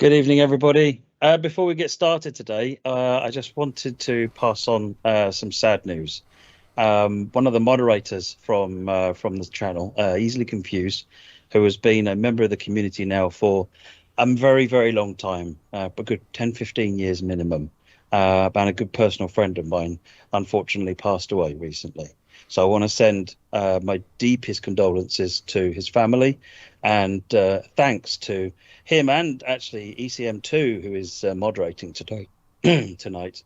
Good evening, everybody. Before we get started today, I just wanted to pass on some sad news. One of the moderators from the channel, easily confused, who has been a member of the community now for a very, very long time, a good 10, 15 years minimum, and a good personal friend of mine, unfortunately passed away recently. So I want to send my deepest condolences to his family, and thanks to him and actually ECM2, who is moderating today tonight,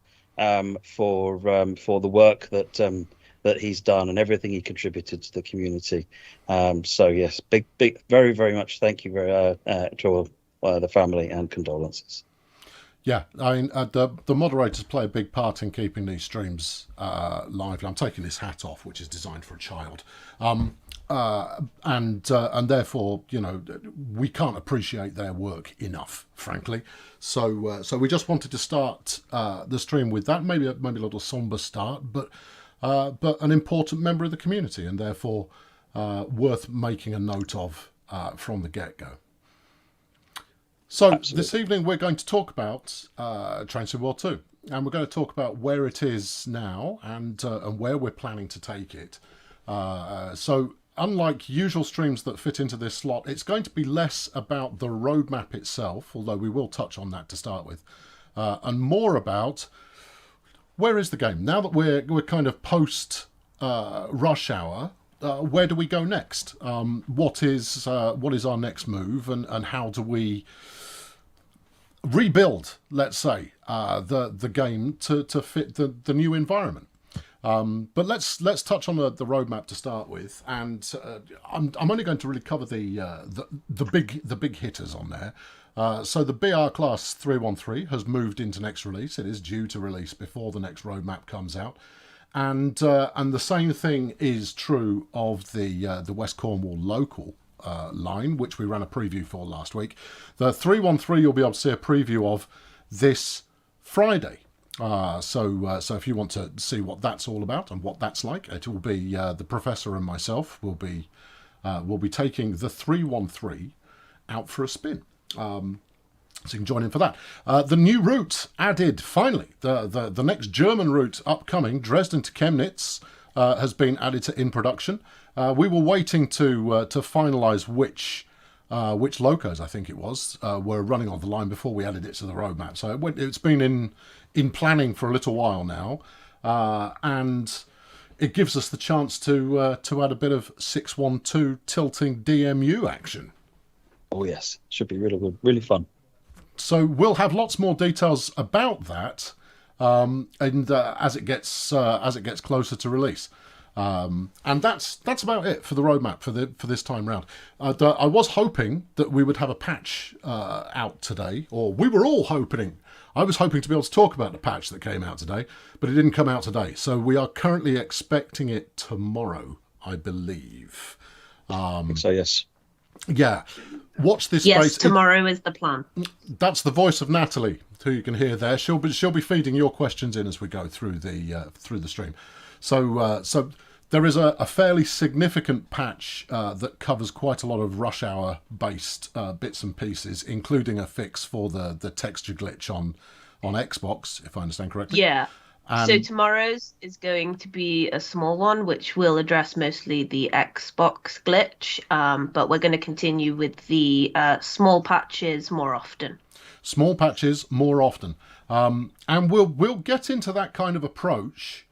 for the work that he's done and everything he contributed to the community. So yes, big, very, very much thank you to the family, and condolences. Yeah, I mean, the moderators play a big part in keeping these streams lively. I'm taking this hat off, which is designed for a child, and therefore, we can't appreciate their work enough, frankly. So we just wanted to start the stream with that, maybe a little somber start, but an important member of the community, and therefore worth making a note of from the get-go. So Absolutely. This evening we're going to talk about Train Sim World 2, and we're going to talk about where it is now and where we're planning to take it. So unlike usual streams that fit into this slot, it's going to be less about the roadmap itself, although we will touch on that to start with, and more about where is the game now that we're kind of post rush hour. Where do we go next? What is our next move, and how do we rebuild, let's say, the game to fit the new environment? But let's touch on the roadmap to start with, and I'm only going to really cover the big hitters on there. So the BR class 313 has moved into next release. It is due to release before the next roadmap comes out. And the same thing is true of the West Cornwall local line, which we ran a preview for last week. The 313 you'll be able to see a preview of this Friday. So if you want to see what that's all about and what that's like, it will be the professor and myself will be taking the 313 out for a spin. So you can join in for that. The new route added, finally, the next German route upcoming, Dresden to Chemnitz, has been added to in production. We were waiting to finalise which locos, I think it was, were running on the line before we added it to the roadmap. So it's been in planning for a little while now, and it gives us the chance to add a bit of 612 tilting DMU action. Oh yes, should be really good, really fun. So we'll have lots more details about that, and as it gets closer to release, and that's about it for the roadmap for this time round. I was hoping that we would have a patch out today, or we were all hoping. I was hoping to be able to talk about the patch that came out today, but it didn't come out today. So we are currently expecting it tomorrow, I believe. I think so, yes. Yeah. Watch this space. Yes, tomorrow is the plan. That's the voice of Natalie, who you can hear there. She'll be feeding your questions in as we go through the stream. So there is a fairly significant patch that covers quite a lot of rush hour based bits and pieces, including a fix for the texture glitch on Xbox, if I understand correctly. Yeah. So tomorrow's is going to be a small one, which will address mostly the Xbox glitch, but we're going to continue with the small patches more often. Small patches more often, and we'll get into that kind of approach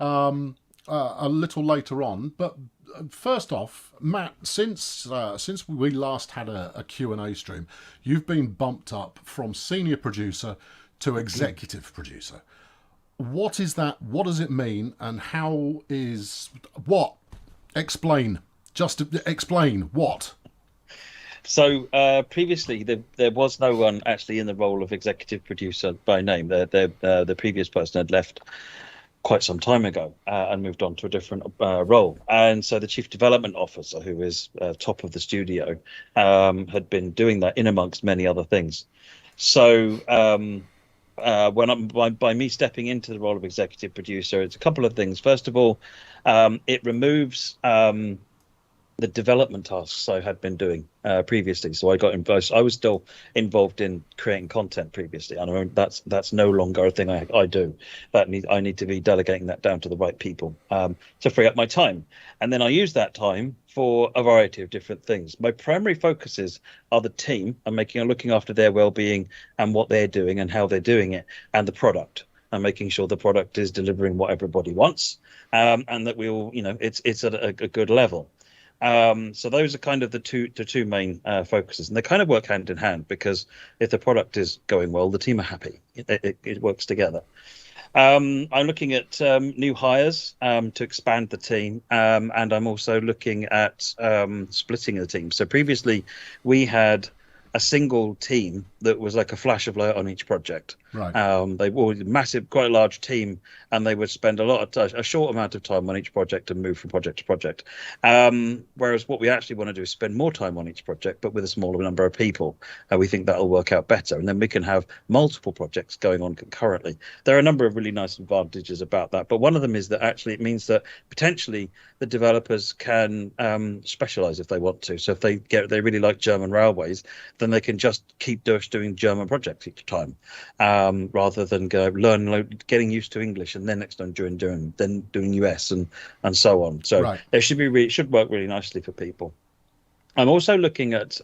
a little later on. But first off, Matt, since we last had a Q&A stream, you've been bumped up from senior producer to executive producer. What is that? What does it mean? And how is what? Explain. Just explain what. So previously, there was no one actually in the role of executive producer by name. The previous person had left quite some time ago and moved on to a different role. And so the chief development officer, who is top of the studio, had been doing that in amongst many other things. So by me stepping into the role of executive producer, it's a couple of things. First of all, it removes the development tasks I had been doing previously. So I got involved. I was still involved in creating content previously, and that's no longer a thing I do. I need to be delegating that down to the right people to free up my time, and then I use that time for a variety of different things. My primary focuses are the team and looking after their well-being and what they're doing and how they're doing it, and the product and making sure the product is delivering what everybody wants, and that we all, it's at a good level. So those are kind of the two main focuses, and they kind of work hand in hand, because if the product is going well, the team are happy. It works together. I'm looking at new hires to expand the team, and I'm also looking at splitting the team. So previously, we had a single team that was like a flash of light on each project. Right. They were massive, quite a large team, and they would spend a short amount of time on each project and move from project to project. Whereas what we actually want to do is spend more time on each project, but with a smaller number of people. We think that'll work out better, and then we can have multiple projects going on concurrently. There are a number of really nice advantages about that, but one of them is that actually it means that potentially the developers can specialize if they want to. So if they really like German railways, then they can just keep doing German projects each time, rather than getting used to English and then next time doing US and so on. So Right. it should work really nicely for people. I'm also looking at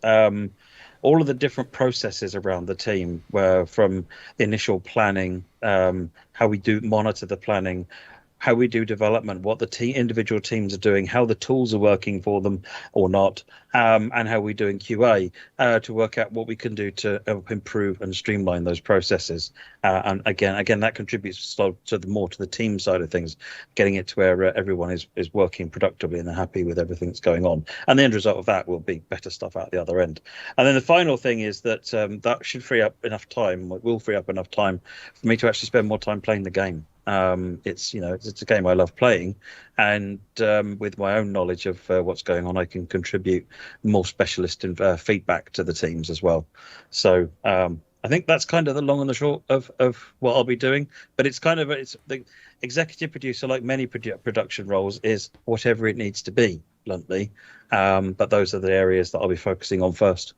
all of the different processes around the team, where from the initial planning, how we do monitor the planning, how we do development, what the individual teams are doing, how the tools are working for them or not, and how we're doing QA to work out what we can do to improve and streamline those processes. And again, that contributes to the team side of things, getting it to where everyone is working productively and they're happy with everything that's going on. And the end result of that will be better stuff out the other end. And then the final thing is that that should free up enough time. It will free up enough time for me to actually spend more time playing the game. It's a game I love playing, and with my own knowledge of what's going on, I can contribute more specialist feedback to the teams as well. So I think that's kind of the long and the short of what I'll be doing. But it's the executive producer, like many production roles, is whatever it needs to be, bluntly. But those are the areas that I'll be focusing on first.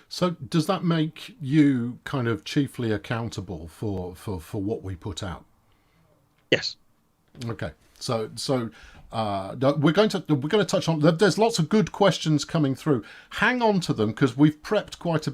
So does that make you kind of chiefly accountable for what we put out? Yes. Okay. So we're going to touch on. There's lots of good questions coming through. Hang on to them, because we've prepped quite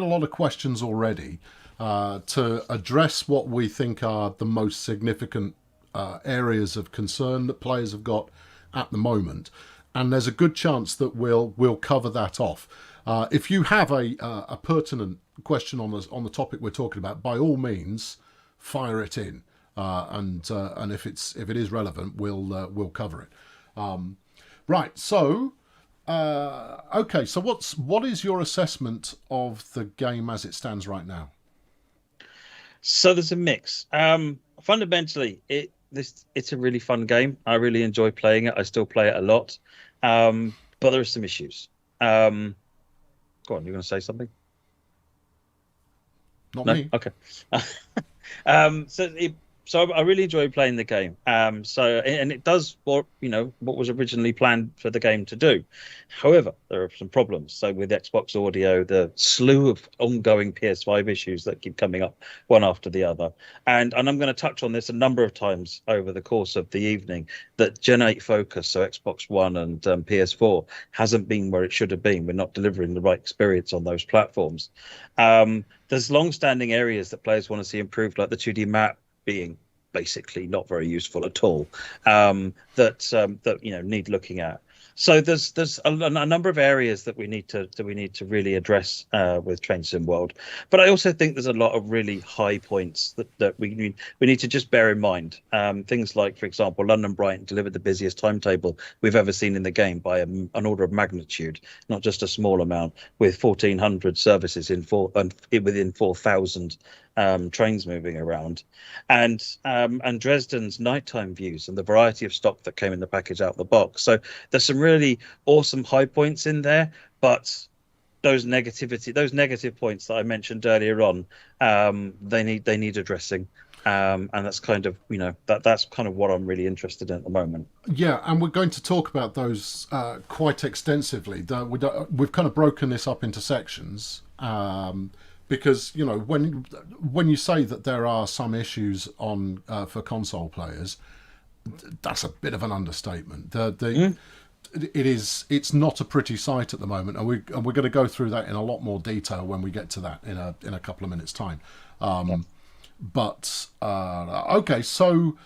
a lot of questions already to address what we think are the most significant areas of concern that players have got at the moment, and there's a good chance that we'll cover that off. If you have a pertinent question on the topic we're talking about, by all means, fire it in. And if it is relevant, we'll cover it. Right. So, okay. So what is your assessment of the game as it stands right now? So there's a mix. Fundamentally, it's a really fun game. I really enjoy playing it. I still play it a lot, but there are some issues. Go on. You're going to say something? Not No? me. Okay. So I really enjoy playing the game. And it does what was originally planned for the game to do. However, there are some problems. So with Xbox Audio, the slew of ongoing PS5 issues that keep coming up one after the other. And I'm going to touch on this a number of times over the course of the evening, that Gen 8 focus, so Xbox One and PS4, hasn't been where it should have been. We're not delivering the right experience on those platforms. There's long-standing areas that players want to see improved, like the 2D map being basically not very useful at all, that need looking at. So there's a number of areas that we need to really address with Train Sim World. But I also think there's a lot of really high points that we need to just bear in mind. Things like, for example, London Brighton delivered the busiest timetable we've ever seen in the game by an order of magnitude, not just a small amount, with 1,400 services within 4,000 trains moving around, and Dresden's nighttime views and the variety of stock that came in the package out of the box. So there's some really awesome high points in there, but those negative points that I mentioned earlier on, they need addressing. And that's kind of that's kind of what I'm really interested in at the moment. Yeah, and we're going to talk about those quite extensively. We've kind of broken this up into sections because when you say that there are some issues on for console players, that's a bit of an understatement. It's not a pretty sight at the moment, and we're going to go through that in a lot more detail when we get to that in a couple of minutes' time. But okay, so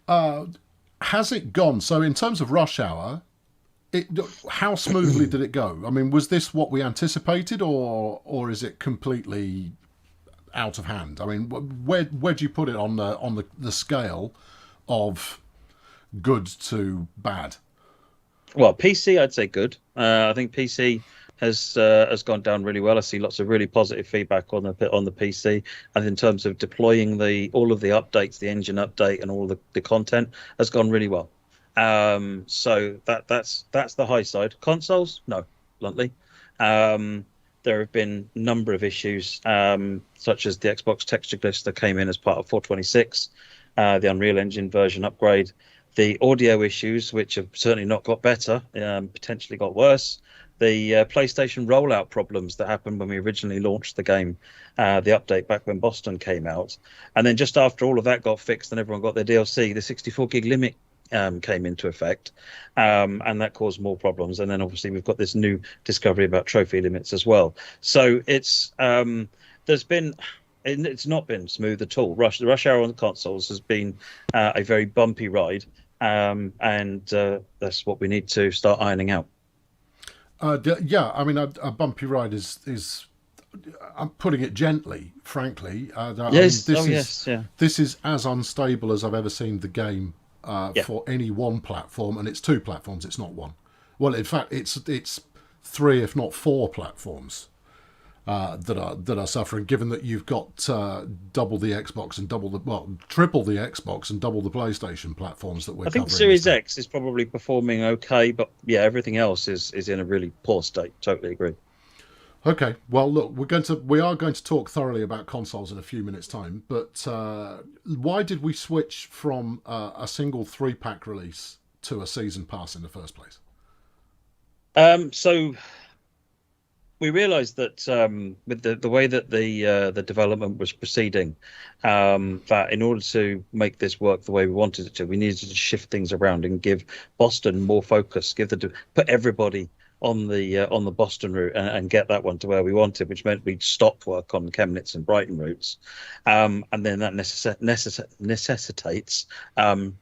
has it gone? So in terms of Rush Hour, how smoothly did it go? I mean, was this what we anticipated, or is it completely out of hand? I mean, where do you put it on the scale of good to bad? Well, PC, I'd say good. I think PC has gone down really well. I see lots of really positive feedback on the PC, and in terms of deploying all of the updates, the engine update, and all the content has gone really well. So that's the high side. Consoles, no, bluntly. There have been a number of issues, such as the Xbox texture glitch that came in as part of 426, the Unreal Engine version upgrade, the audio issues, which have certainly not got better, potentially got worse. The PlayStation rollout problems that happened when we originally launched the game, the update back when Boston came out. And then just after all of that got fixed and everyone got their DLC, the 64 gig limit came into effect, and that caused more problems. And then obviously we've got this new discovery about trophy limits as well. So it's it's not been smooth at all. The Rush Hour on the consoles has been a very bumpy ride, and that's what we need to start ironing out. Yeah, I mean, a bumpy ride is I'm putting it gently, frankly. Yes. I mean, Yes. Yeah. this is as unstable as I've ever seen the game for any one platform, and it's two platforms. It's not one. Well, in fact, it's three, if not four platforms that are suffering. Given that you've got double the Xbox and triple the Xbox and double the PlayStation platforms that we're covering. I think Series X is probably performing okay, but yeah, everything else is in a really poor state. Totally agree. Okay, well, look, we are going to talk thoroughly about consoles in a few minutes' time. But why did we switch from a single 3-pack release to a season pass in the first place? So we realised that with the way that the development was proceeding, that in order to make this work the way we wanted it to, we needed to shift things around and give Boston more focus, put everybody on the Boston route and get that one to where we wanted, which meant we'd stop work on Chemnitz and Brighton routes, and then that necessitates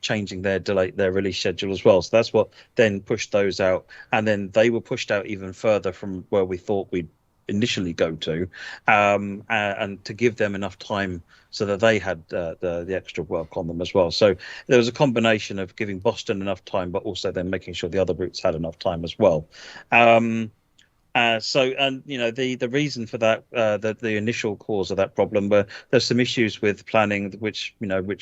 changing their release schedule as well. So that's what then pushed those out, and then they were pushed out even further from where we thought we'd initially go to, and to give them enough time so that they had the extra work on them as well. So there was a combination of giving Boston enough time, but also then making sure the other routes had enough time as well. The reason for that, the initial cause of that problem, were there's some issues with planning, which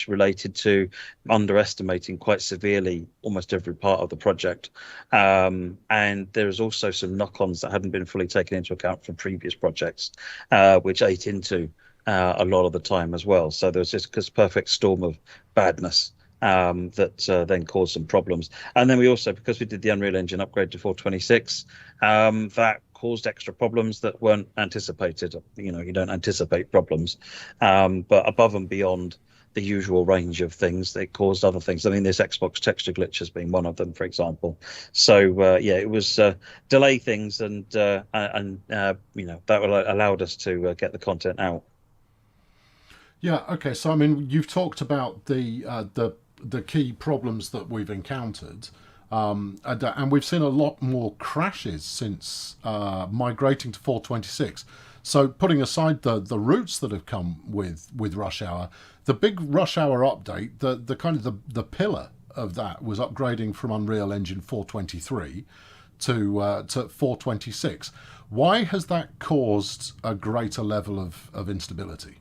related to underestimating quite severely almost every part of the project, and there's also some knock-ons that hadn't been fully taken into account from previous projects, which ate into a lot of the time as well. So there was this perfect storm of badness that then caused some problems. And then we also, because we did the Unreal Engine upgrade to 426, that caused extra problems that weren't anticipated. You don't anticipate problems, but above and beyond the usual range of things, it caused other things. I mean, this Xbox texture glitch has been one of them, for example. So it was delay things, and that allowed us to get the content out. Yeah. Okay. So I mean, you've talked about the key problems that we've encountered, and we've seen a lot more crashes since migrating to 426. So putting aside the routes that have come with Rush Hour, the big Rush Hour update, the kind of the pillar of that was upgrading from Unreal Engine 423 to 426. Why has that caused a greater level of instability?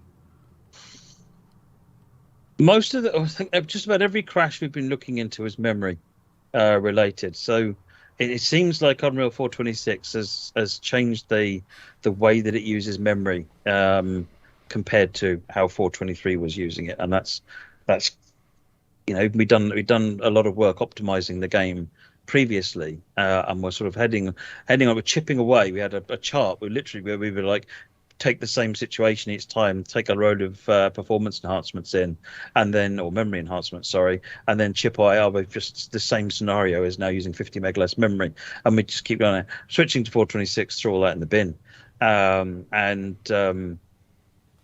I think just about every crash we've been looking into is memory related. So it seems like Unreal 426 has changed the way that it uses memory compared to how 423 was using it, and that's we've done a lot of work optimizing the game previously, and we're sort of heading on, we're chipping away. We had a chart where we were like, take the same situation each time, take a load of performance enhancements in, and then, or memory enhancements, sorry, and then chip away. We've just, the same scenario is now using 50 meg less memory, and we just keep going. Switching to 426, throw all that in the bin.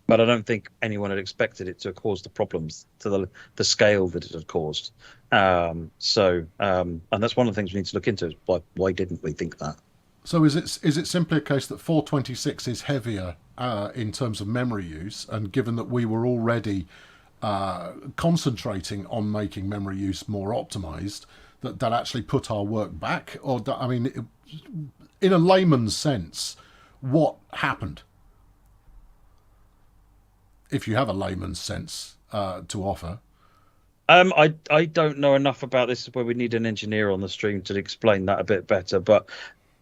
But I don't think anyone had expected it to have caused the problems to the scale that it had caused. And that's one of the things we need to look into, is why didn't we think that? So is it simply a case that 426 is heavier in terms of memory use, and given that we were already concentrating on making memory use more optimized, that actually put our work back? Or in a layman's sense, what happened? If you have a layman's sense to offer. I don't know enough about this, where we need an engineer on the stream to explain that a bit better. But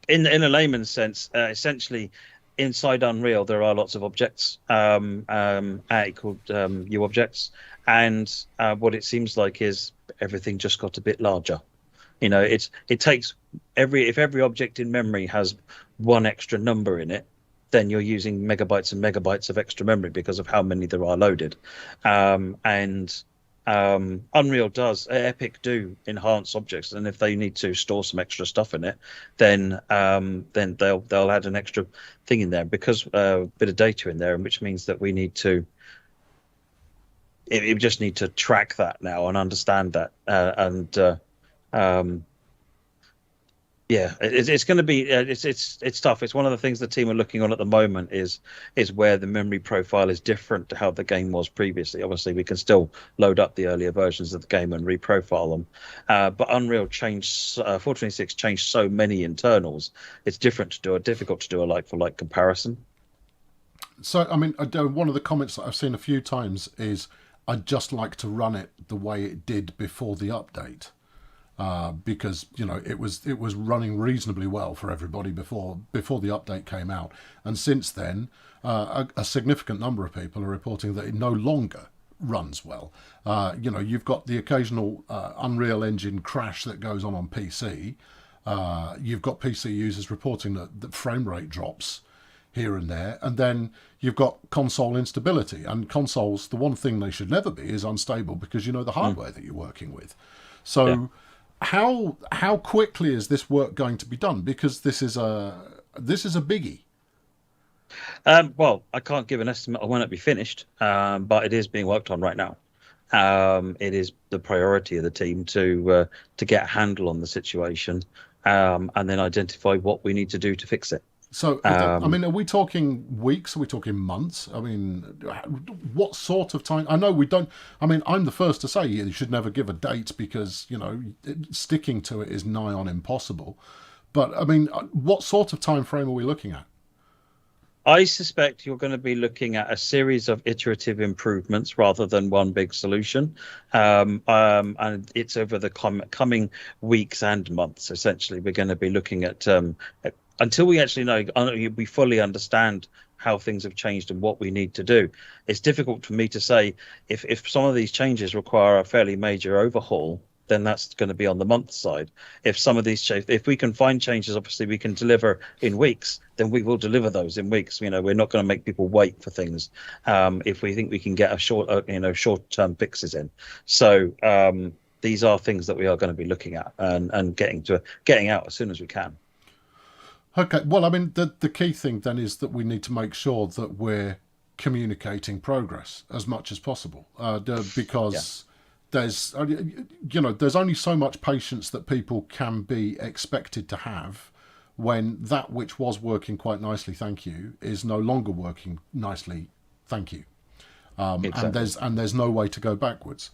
in a layman's sense, essentially, inside Unreal there are lots of objects, called U objects, and what it seems like is everything just got a bit larger. It takes if every object in memory has one extra number in it, then you're using megabytes and megabytes of extra memory because of how many there are loaded. Unreal does, Epic do enhance objects, and if they need to store some extra stuff in it, then they'll add an extra thing in there, because a bit of data in there, which means that we need to. We just need to track that now and understand that, yeah, it's going to be it's tough. It's one of the things the team are looking on at the moment, is where the memory profile is different to how the game was previously. Obviously, we can still load up the earlier versions of the game and reprofile them, but Unreal changed. 426 changed so many internals. It's difficult to do a like for like comparison. So one of the comments that I've seen a few times is, I'd just like to run it the way it did before the update. Because it was running reasonably well for everybody before the update came out, and since then a significant number of people are reporting that it no longer runs well. You've got the occasional Unreal Engine crash that goes on PC. You've got PC users reporting that frame rate drops here and there, and then you've got console instability. And consoles, the one thing they should never be is unstable, because the hardware that you're working with. So. Yeah. How quickly is this work going to be done? Because this is a biggie. Well, I can't give an estimate on when it'll be finished, but it is being worked on right now. It is the priority of the team to get a handle on the situation, and then identify what we need to do to fix it. So, are we talking weeks? Are we talking months? What sort of time? I know we don't. I'm the first to say you should never give a date, because sticking to it is nigh on impossible. But what sort of time frame are we looking at? I suspect you're going to be looking at a series of iterative improvements rather than one big solution, and it's over the coming weeks and months. Essentially, we're going to be looking at until we actually know, we fully understand how things have changed and what we need to do. It's difficult for me to say if some of these changes require a fairly major overhaul, then that's going to be on the month side. If some of these if we can find changes, obviously we can deliver in weeks, then we will deliver those in weeks. We're not going to make people wait for things if we think we can get a short-term fixes in. So these are things that we are going to be looking at and getting out as soon as we can. Okay, well, the key thing then is that we need to make sure that we're communicating progress as much as possible, because there's only so much patience that people can be expected to have when that which was working quite nicely, thank you, is no longer working nicely, thank you, exactly. and there's no way to go backwards.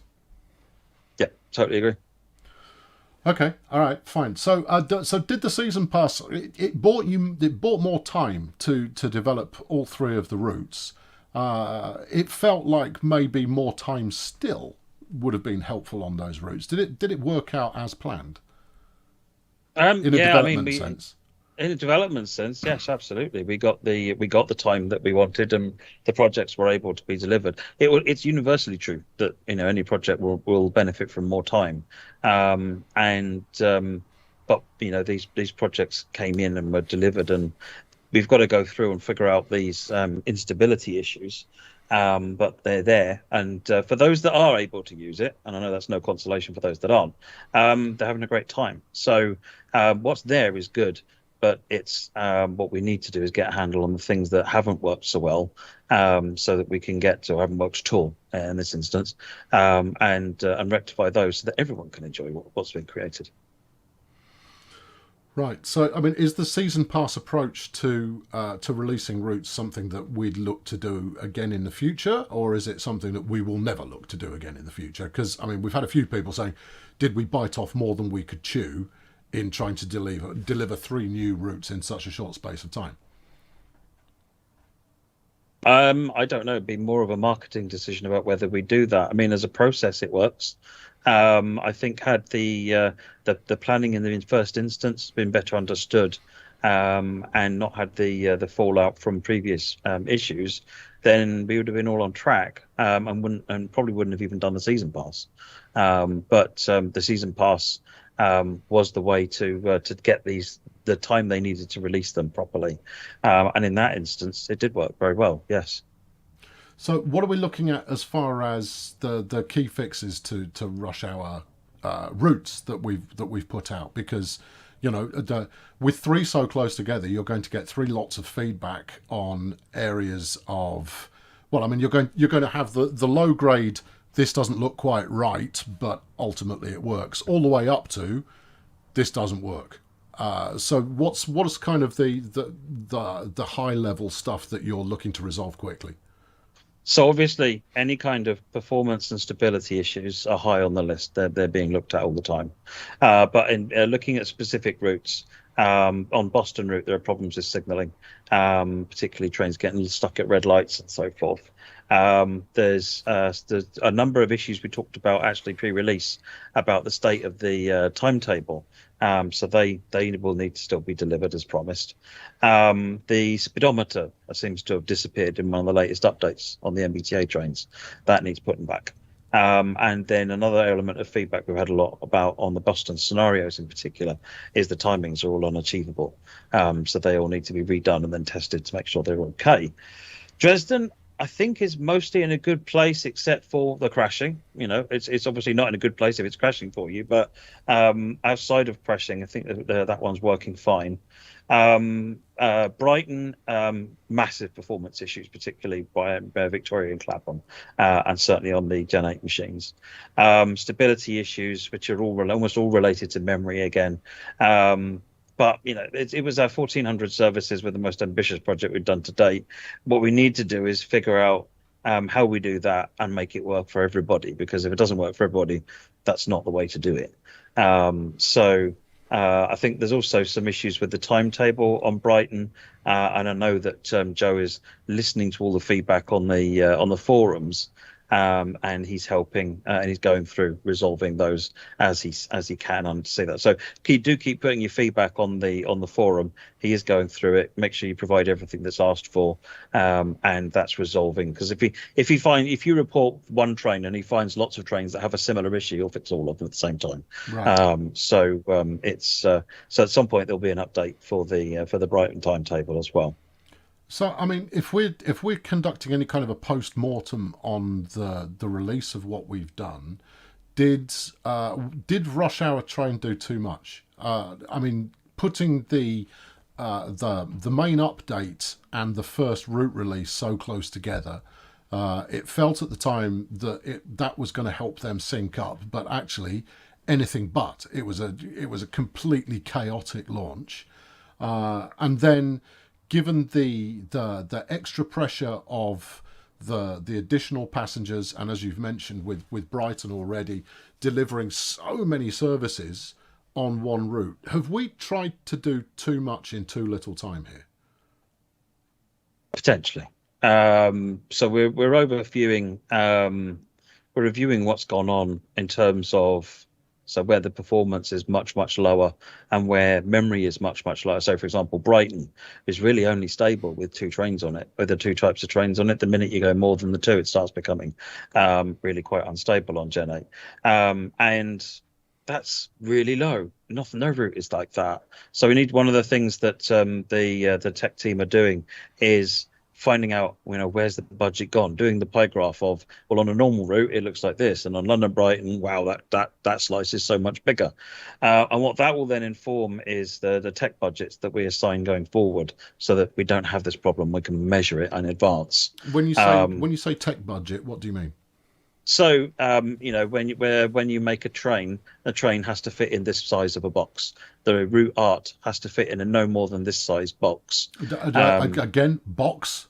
Yeah, totally agree. Okay, all right, fine. So, did the season pass? It bought more time to develop all three of the routes. It felt like maybe more time still would have been helpful on those routes. Did it work out as planned? In a development sense. In a development sense, yes, absolutely. We got the time that we wanted, and the projects were able to be delivered. It's universally true that any project will benefit from more time, but these projects came in and were delivered, and we've got to go through and figure out these instability issues. But they're there, and for those that are able to use it, and I know that's no consolation for those that aren't, they're having a great time. So what's there is good, but it's what we need to do is get a handle on the things that haven't worked so well, so that we can get to, or haven't worked at all in this instance, and rectify those so that everyone can enjoy what's been created. Right. So, I mean, is the season pass approach to releasing routes something that we'd look to do again in the future, or is it something that we will never look to do again in the future? Because, I mean, we've had a few people saying, did we bite off more than we could chew in trying to deliver 3 new routes in such a short space of time? I don't know. It'd be more of a marketing decision about whether we do that. I mean, as a process, it works. I think had the planning in the first instance been better understood, and not had the fallout from previous issues, then we would have been all on track, and probably wouldn't have even done the season pass. But the season pass was the way to get the time they needed to release them properly, and in that instance, it did work very well. Yes. So, what are we looking at as far as the key fixes to Rush Hour routes that we've put out? Because with 3 so close together, you're going to get 3 lots of feedback on areas of. Well, I mean, you're going to have the low grade. This doesn't look quite right, but ultimately it works. All the way up to this doesn't work. So what is kind of the high level stuff that you're looking to resolve quickly? So obviously, any kind of performance and stability issues are high on the list. They're being looked at all the time. But in looking at specific routes, on Boston route, there are problems with signalling, particularly trains getting stuck at red lights and so forth. There's a number of issues we talked about actually pre-release about the state of the timetable. So they will need to still be delivered as promised. The speedometer seems to have disappeared in one of the latest updates on the MBTA trains. That needs putting back. And then another element of feedback we've had a lot about on the Boston scenarios in particular is the timings are all unachievable. So they all need to be redone and then tested to make sure they're okay. Dresden, I think, is mostly in a good place except for the crashing. It's obviously not in a good place if it's crashing for you, but outside of crashing, I think that one's working fine. Brighton, massive performance issues, particularly by Victoria and Clapham, and certainly on the Gen 8 machines. Stability issues, which are almost all related to memory again. But it was our 1,400 services with the most ambitious project we've done to date. What we need to do is figure out how we do that and make it work for everybody. Because if it doesn't work for everybody, that's not the way to do it. So I think there's also some issues with the timetable on Brighton, and I know that Joe is listening to all the feedback on the forums. And he's helping, and he's going through resolving those as he can. And to say that, so keep putting your feedback on the forum. He is going through it. Make sure you provide everything that's asked for, and that's resolving. Because if you report one train and he finds lots of trains that have a similar issue, he'll fix all of them at the same time. Right. So at some point there'll be an update for the Brighton timetable as well. So, I mean, if we're conducting any kind of a post-mortem on the release of what we've done, did Rush Hour try and do too much? I mean, putting the main update and the first route release so close together, it felt at the time that was going to help them sync up, but actually, anything but. It was a completely chaotic launch, and then, given the extra pressure of the additional passengers, and as you've mentioned with Brighton already delivering so many services on one route, have we tried to do too much in too little time here? Potentially. So we're reviewing what's gone on in terms of So where the performance is much, much lower and where memory is much, much lower. So, for example, Brighton is really only stable with 2 trains on it, with the 2 types of trains on it. The minute you go more than the 2, it starts becoming really quite unstable on Gen 8. And that's really low. No route is like that. So we need, one of the things that the tech team are doing is finding out, where's the budget gone, doing the pie graph of, well, on a normal route it looks like this, and on London Brighton, wow, that slice is so much bigger. And what that will then inform is the tech budgets that we assign going forward, so that we don't have this problem. We can measure it in advance. When you say tech budget, what do you mean? So, when you make a train has to fit in this size of a box. The route art has to fit in a no more than this size box. Again, box.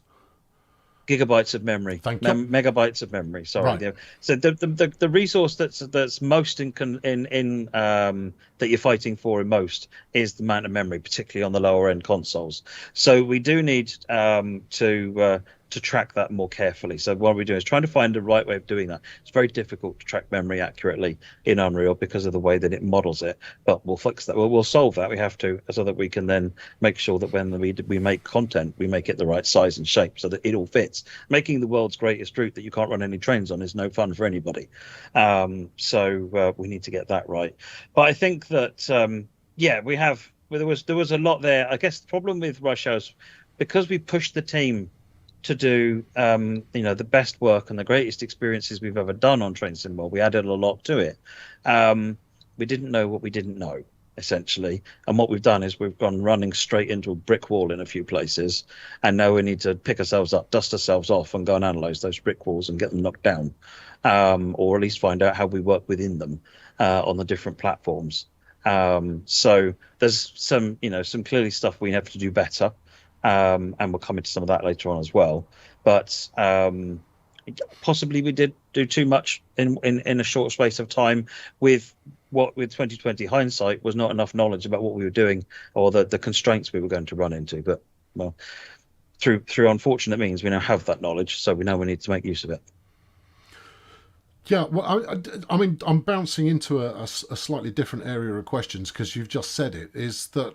Gigabytes of memory. Thank you. Megabytes of memory. Sorry. Right. So the resource that's most in that you're fighting for in most is the amount of memory, particularly on the lower end consoles. So we do need to track that more carefully. So what we're doing is trying to find the right way of doing that. It's very difficult to track memory accurately in Unreal because of the way that it models it, but we'll fix that. We'll solve that. We have to, so that we can then make sure that when we make content, we make it the right size and shape so that it all fits. Making the world's greatest route that you can't run any trains on is no fun for anybody. So we need to get that right. But I think that there was a lot there. I guess the problem with Rush Hour is because we pushed the team to do the best work and the greatest experiences we've ever done on Train Sim World. We added a lot to it. We didn't know what we didn't know, essentially, and what we've done is we've gone running straight into a brick wall in a few places, and now we need to pick ourselves up, dust ourselves off, and go and analyze those brick walls and get them knocked down, or at least find out how we work within them on the different platforms. So there's some clearly stuff we have to do better. And we'll come into some of that later on as well. But possibly we did do too much in a short space of time with 2020 hindsight was not enough knowledge about what we were doing or the constraints we were going to run into. But well, through unfortunate means, we now have that knowledge, so we know we need to make use of it. Yeah, well, I mean, I'm bouncing into a slightly different area of questions because you've just said it, is that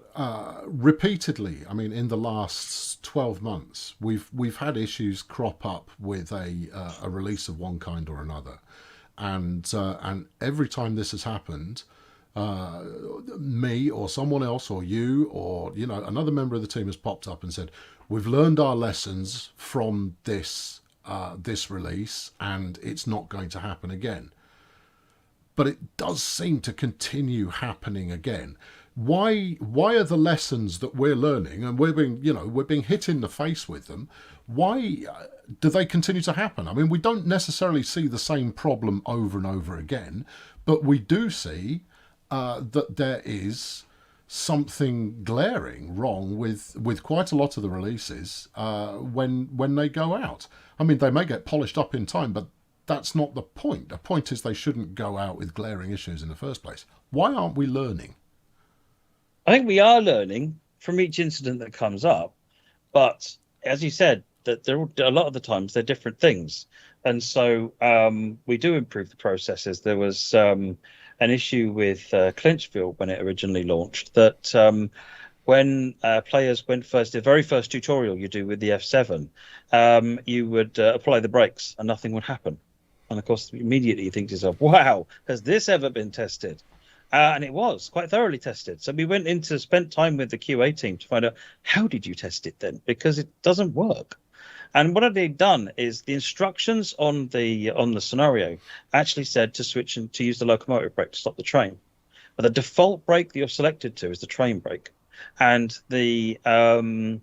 repeatedly, I mean, in the last 12 months, we've had issues crop up with a release of one kind or another. And every time this has happened, me or someone else or you or, another member of the team has popped up and said, we've learned our lessons from this release and it's not going to happen again. But it does seem to continue happening again. Why are the lessons that we're learning, and we're being hit in the face with them, why do they continue to happen? I mean, we don't necessarily see the same problem over and over again, but we do see that there is something glaring wrong with quite a lot of the releases when they go out. I mean, they may get polished up in time, but that's not the point. The point is they shouldn't go out with glaring issues in the first place. Why aren't we learning? I think we are learning from each incident that comes up, but as you said, that there a lot of the times they're different things, and so we do improve the processes. There was an issue with Clinchfield when it originally launched that when players went first, the very first tutorial you do with the F7, you would apply the brakes and nothing would happen. And of course, immediately you think to yourself, wow, has this ever been tested? And it was quite thoroughly tested. So we spent time with the QA team to find out, how did you test it then? Because it doesn't work. And what they'd done is the instructions on the scenario actually said to switch and to use the locomotive brake to stop the train. But the default brake that you're selected to is the train brake. And the one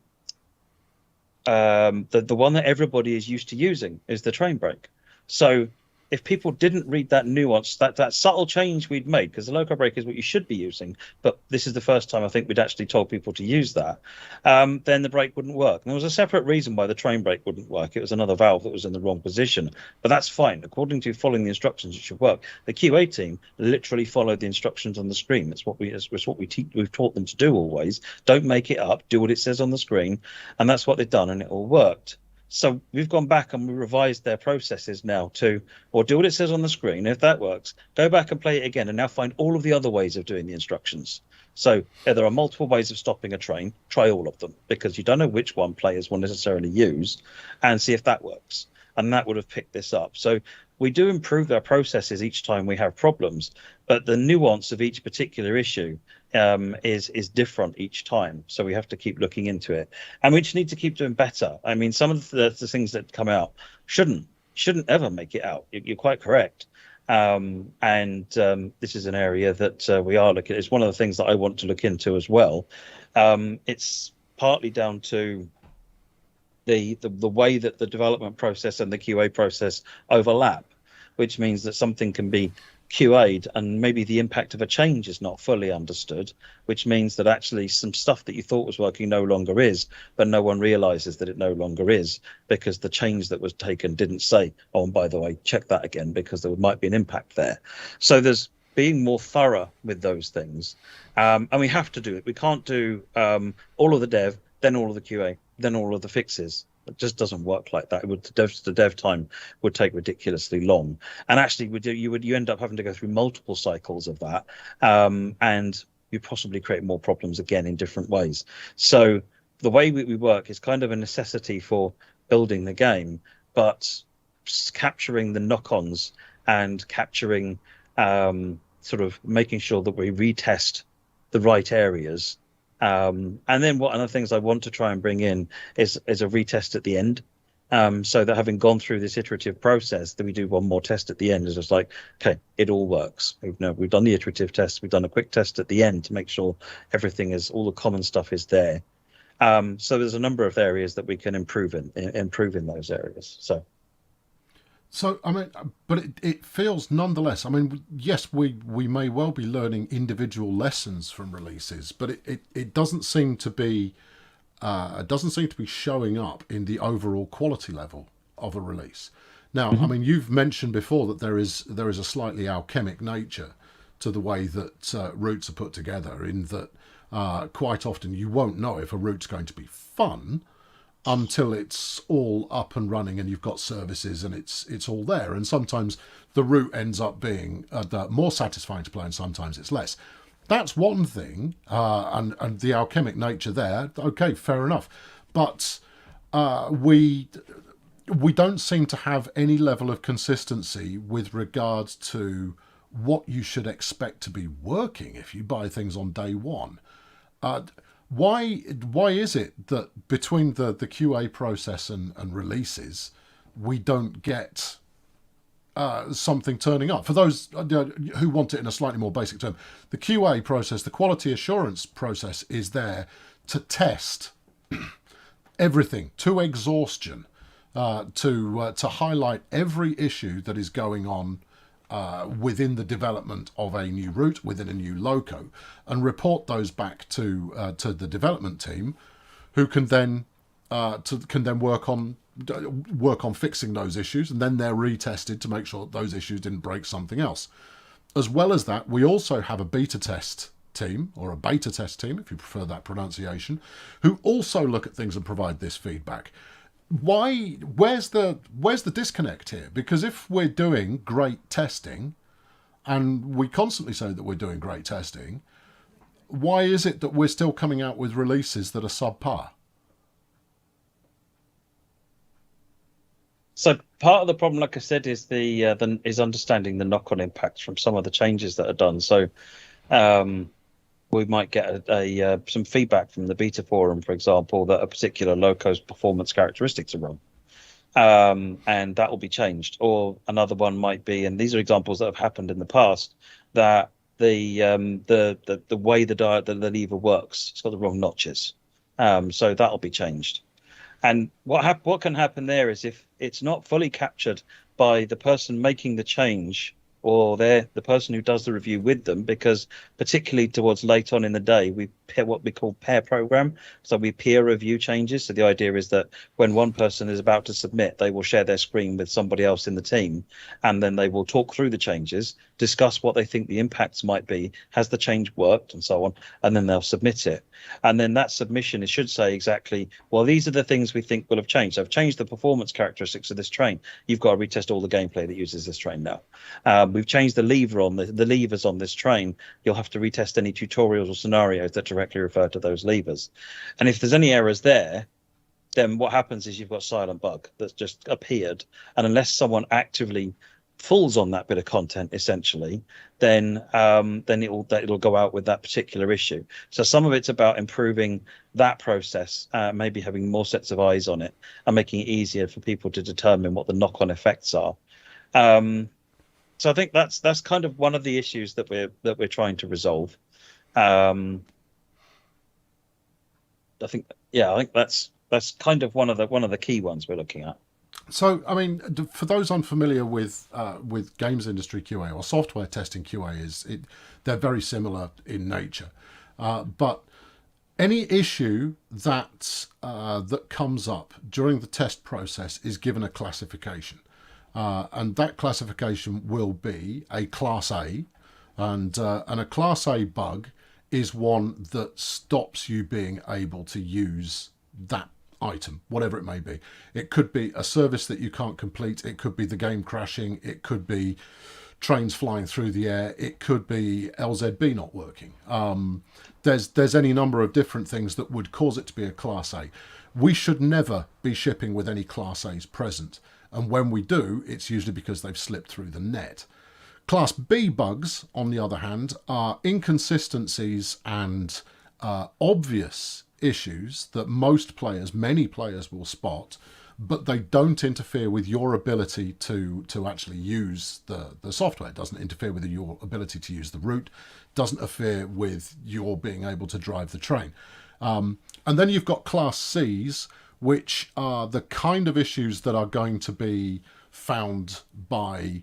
that everybody is used to using is the train brake. So if people didn't read that nuance, that subtle change we'd made, because the loco brake is what you should be using, but this is the first time I think we'd actually told people to use that, then the brake wouldn't work. And there was a separate reason why the train brake wouldn't work. It was another valve that was in the wrong position, but that's fine. According to following the instructions, it should work. The QA team literally followed the instructions on the screen. That's what we've taught them to do always. Don't make it up. Do what it says on the screen, and that's what they've done, and it all worked. So we've gone back and we revised their processes now to, or do what it says on the screen. If that works, go back and play it again and now find all of the other ways of doing the instructions. So if there are multiple ways of stopping a train, try all of them, because you don't know which one players will necessarily use, and see if that works. And that would have picked this up. So we do improve our processes each time we have problems, but the nuance of each particular issue is different each time. So we have to keep looking into it, and we just need to keep doing better. I mean, some of the things that come out shouldn't ever make it out. You're quite correct. This is an area that we are looking at. It's one of the things that I want to look into as well. It's partly down to the way that the development process and the QA process overlap, which means that something can be QA'd and maybe the impact of a change is not fully understood, which means that actually some stuff that you thought was working no longer is, but no one realizes that it no longer is because the change that was taken didn't say, oh, and by the way, check that again because there might be an impact there. So there's being more thorough with those things. And we have to do it. We can't do all of the dev, then all of the QA, then all of the fixes. It just doesn't work like that. The dev time would take ridiculously long, and actually you end up having to go through multiple cycles of that, and you possibly create more problems again in different ways. So the way we work is kind of a necessity for building the game, but capturing the knock-ons and capturing sort of making sure that we retest the right areas. And then one of the things I want to try and bring in is a retest at the end, so that having gone through this iterative process, that we do one more test at the end. Is just like, okay, it all works. We've done the iterative test, we've done a quick test at the end to make sure everything is, all the common stuff is there. So there's a number of areas that we can improve in those areas. So, I mean, but it feels nonetheless, I mean, yes, we may well be learning individual lessons from releases, but it doesn't seem to be showing up in the overall quality level of a release. Now, I mean, you've mentioned before that there is a slightly alchemic nature to the way that routes are put together, in that quite often you won't know if a route's going to be fun until it's all up and running and you've got services and it's all there. And sometimes the route ends up being more satisfying to play, and sometimes it's less. That's one thing, and the alchemic nature there. Okay, fair enough, but we don't seem to have any level of consistency with regards to what you should expect to be working if you buy things on day one. Why is it that between the QA process and releases, we don't get something turning up? For those who want it in a slightly more basic term, the QA process, the quality assurance process, is there to test everything to exhaustion, to highlight every issue that is going on within the development of a new route, within a new loco, and report those back to the development team, who can then work on fixing those issues, and then they're retested to make sure that those issues didn't break something else. As well as that, we also have a beta test team, or a beta test team, if you prefer that pronunciation, who also look at things and provide this feedback. Where's the disconnect here? Because if we're doing great testing, and we constantly say that we're doing great testing, why is it that we're still coming out with releases that are subpar? So part of the problem, like I said, is is understanding the knock-on impacts from some of the changes that are done. So we might get some feedback from the beta forum, for example, that a particular loco's performance characteristics are wrong, and that will be changed. Or another one might be, and these are examples that have happened in the past, that the way the lever works, it's got the wrong notches, so that'll be changed. And what can happen there is, if it's not fully captured by the person making the change, or the person who does the review with them, because particularly towards late on in the day, we what we call pair program. So we peer review changes. So the idea is that when one person is about to submit, they will share their screen with somebody else in the team, and then they will talk through the changes, discuss what they think the impacts might be, has the change worked, and so on, and then they'll submit it. And then that submission, it should say exactly, well, these are the things we think will have changed. So I've changed the performance characteristics of this train. You've got to retest all the gameplay that uses this train now. We've changed the lever on the levers on this train. You'll have to retest any tutorials or scenarios that directly refer to those levers. And if there's any errors there, then what happens is you've got silent bug that's just appeared. And unless someone actively falls on that bit of content, essentially, then it'll go out with that particular issue. So some of it's about improving that process, maybe having more sets of eyes on it, and making it easier for people to determine what the knock-on effects are. So I think that's kind of one of the issues that we're trying to resolve. I think that's kind of one of the key ones we're looking at. So, I mean, for those unfamiliar with games industry QA or software testing QA, they're very similar in nature. But any issue that comes up during the test process is given a classification, and that classification will be a Class A, and a Class A bug is one that stops you being able to use that item, whatever it may be. It could be a service that you can't complete. It could be the game crashing. It could be trains flying through the air. It could be LZB not working. There's any number of different things that would cause it to be a Class A. We should never be shipping with any Class A's present. And when we do, it's usually because they've slipped through the net. Class B bugs, on the other hand, are inconsistencies and obvious issues that many players will spot, but they don't interfere with your ability to actually use the software. It doesn't interfere with your ability to use the route, doesn't interfere with your being able to drive the train. And then you've got Class C's, which are the kind of issues that are going to be found by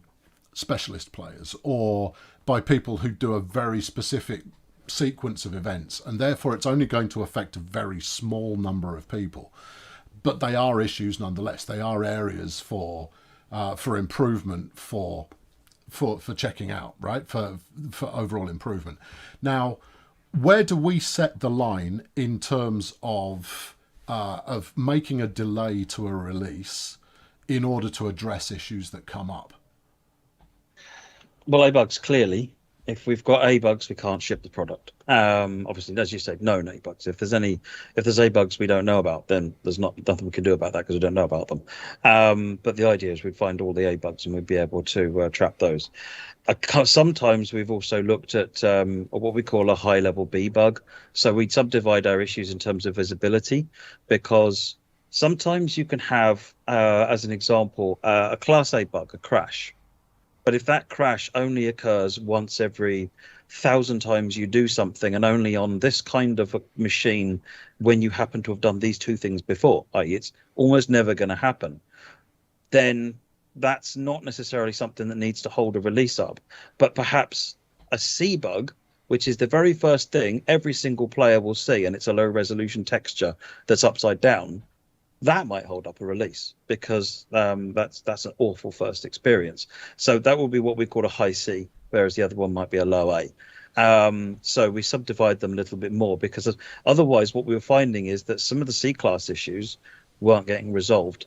specialist players or by people who do a very specific sequence of events, and therefore it's only going to affect a very small number of people, but they are issues nonetheless. They are areas for improvement, for checking out, right, for overall improvement. Now, where do we set the line in terms of making a delay to a release in order to address issues that come up? Well, A-bugs, clearly. If we've got A-bugs, we can't ship the product. Obviously, as you say, known A-bugs. If there's A-bugs we don't know about, then there's nothing we can do about that because we don't know about them. But the idea is we'd find all the A-bugs and we'd be able to trap those. Sometimes we've also looked at what we call a high-level B bug. So we subdivide our issues in terms of visibility, because sometimes you can have, as an example, a Class A bug, a crash. But if that crash only occurs once every 1,000 times you do something, and only on this kind of a machine when you happen to have done these two things before, i.e. it's almost never going to happen, then that's not necessarily something that needs to hold a release up. But perhaps a C bug, which is the very first thing every single player will see, and it's a low resolution texture that's upside down, that might hold up a release, because that's an awful first experience. So that will be what we call a high C, whereas the other one might be a low A. So we subdivide them a little bit more, because otherwise what we were finding is that some of the C-class issues weren't getting resolved,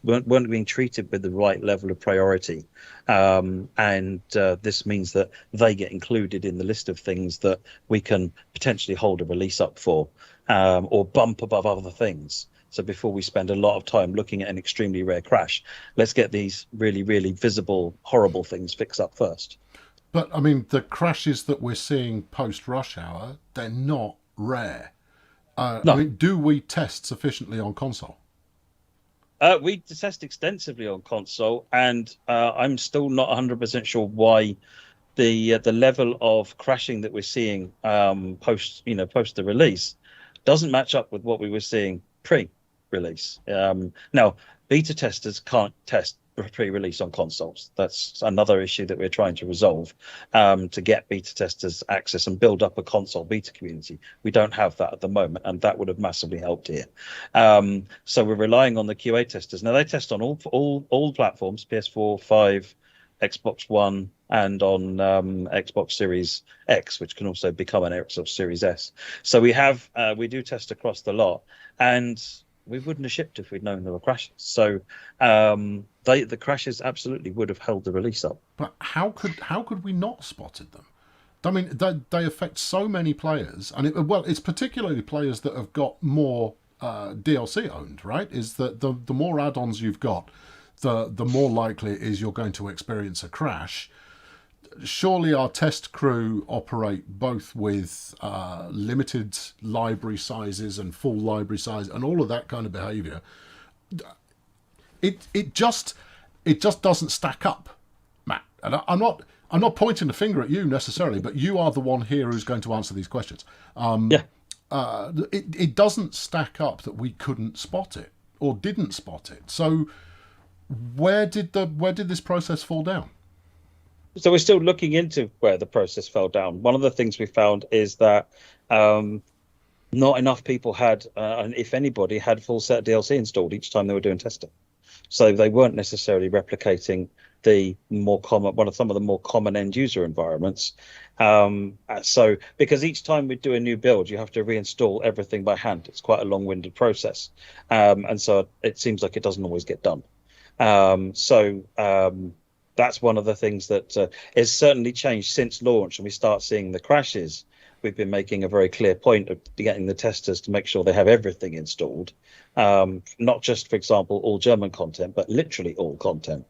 weren't being treated with the right level of priority. And this means that they get included in the list of things that we can potentially hold a release up for, or bump above other things. So before we spend a lot of time looking at an extremely rare crash, let's get these really, really visible, horrible things fixed up first. But, I mean, the crashes that we're seeing post-rush hour, they're not rare. No. I mean, do we test sufficiently on console? We test extensively on console, and I'm still not 100% sure why the level of crashing that we're seeing post the release doesn't match up with what we were seeing pre-release. Now, beta testers can't test pre-release on consoles. That's another issue that we're trying to resolve, to get beta testers access and build up a console beta community. We don't have that at the moment, and that would have massively helped here. So we're relying on the QA testers. Now they test on all platforms: PS4, 5, Xbox One, and on Xbox Series X, which can also become an Xbox Series S. So we do test across the lot, and we wouldn't have shipped if we'd known there were crashes. So the crashes absolutely would have held the release up. But how could we not spotted them? I mean, they affect so many players, and it's particularly players that have got more DLC owned, right? Is that the more add-ons you've got, the more likely it is you're going to experience a crash. Surely our test crew operate both with limited library sizes and full library size and all of that kind of behaviour. It just doesn't stack up, Matt. And I'm not pointing the finger at you necessarily, but you are the one here who's going to answer these questions. It doesn't stack up that we couldn't spot it or didn't spot it. So where did this process fall down? So we're still looking into where the process fell down. One of the things we found is that not enough people had, and if anybody, had full set of DLC installed each time they were doing testing. So they weren't necessarily replicating the more common, some of the more common end user environments. So because each time we do a new build, you have to reinstall everything by hand. It's quite a long-winded process, and so it seems like it doesn't always get done. That's one of the things that has certainly changed since launch, and we start seeing the crashes. We've been making a very clear point of getting the testers to make sure they have everything installed, not just, for example, all German content, but literally all content,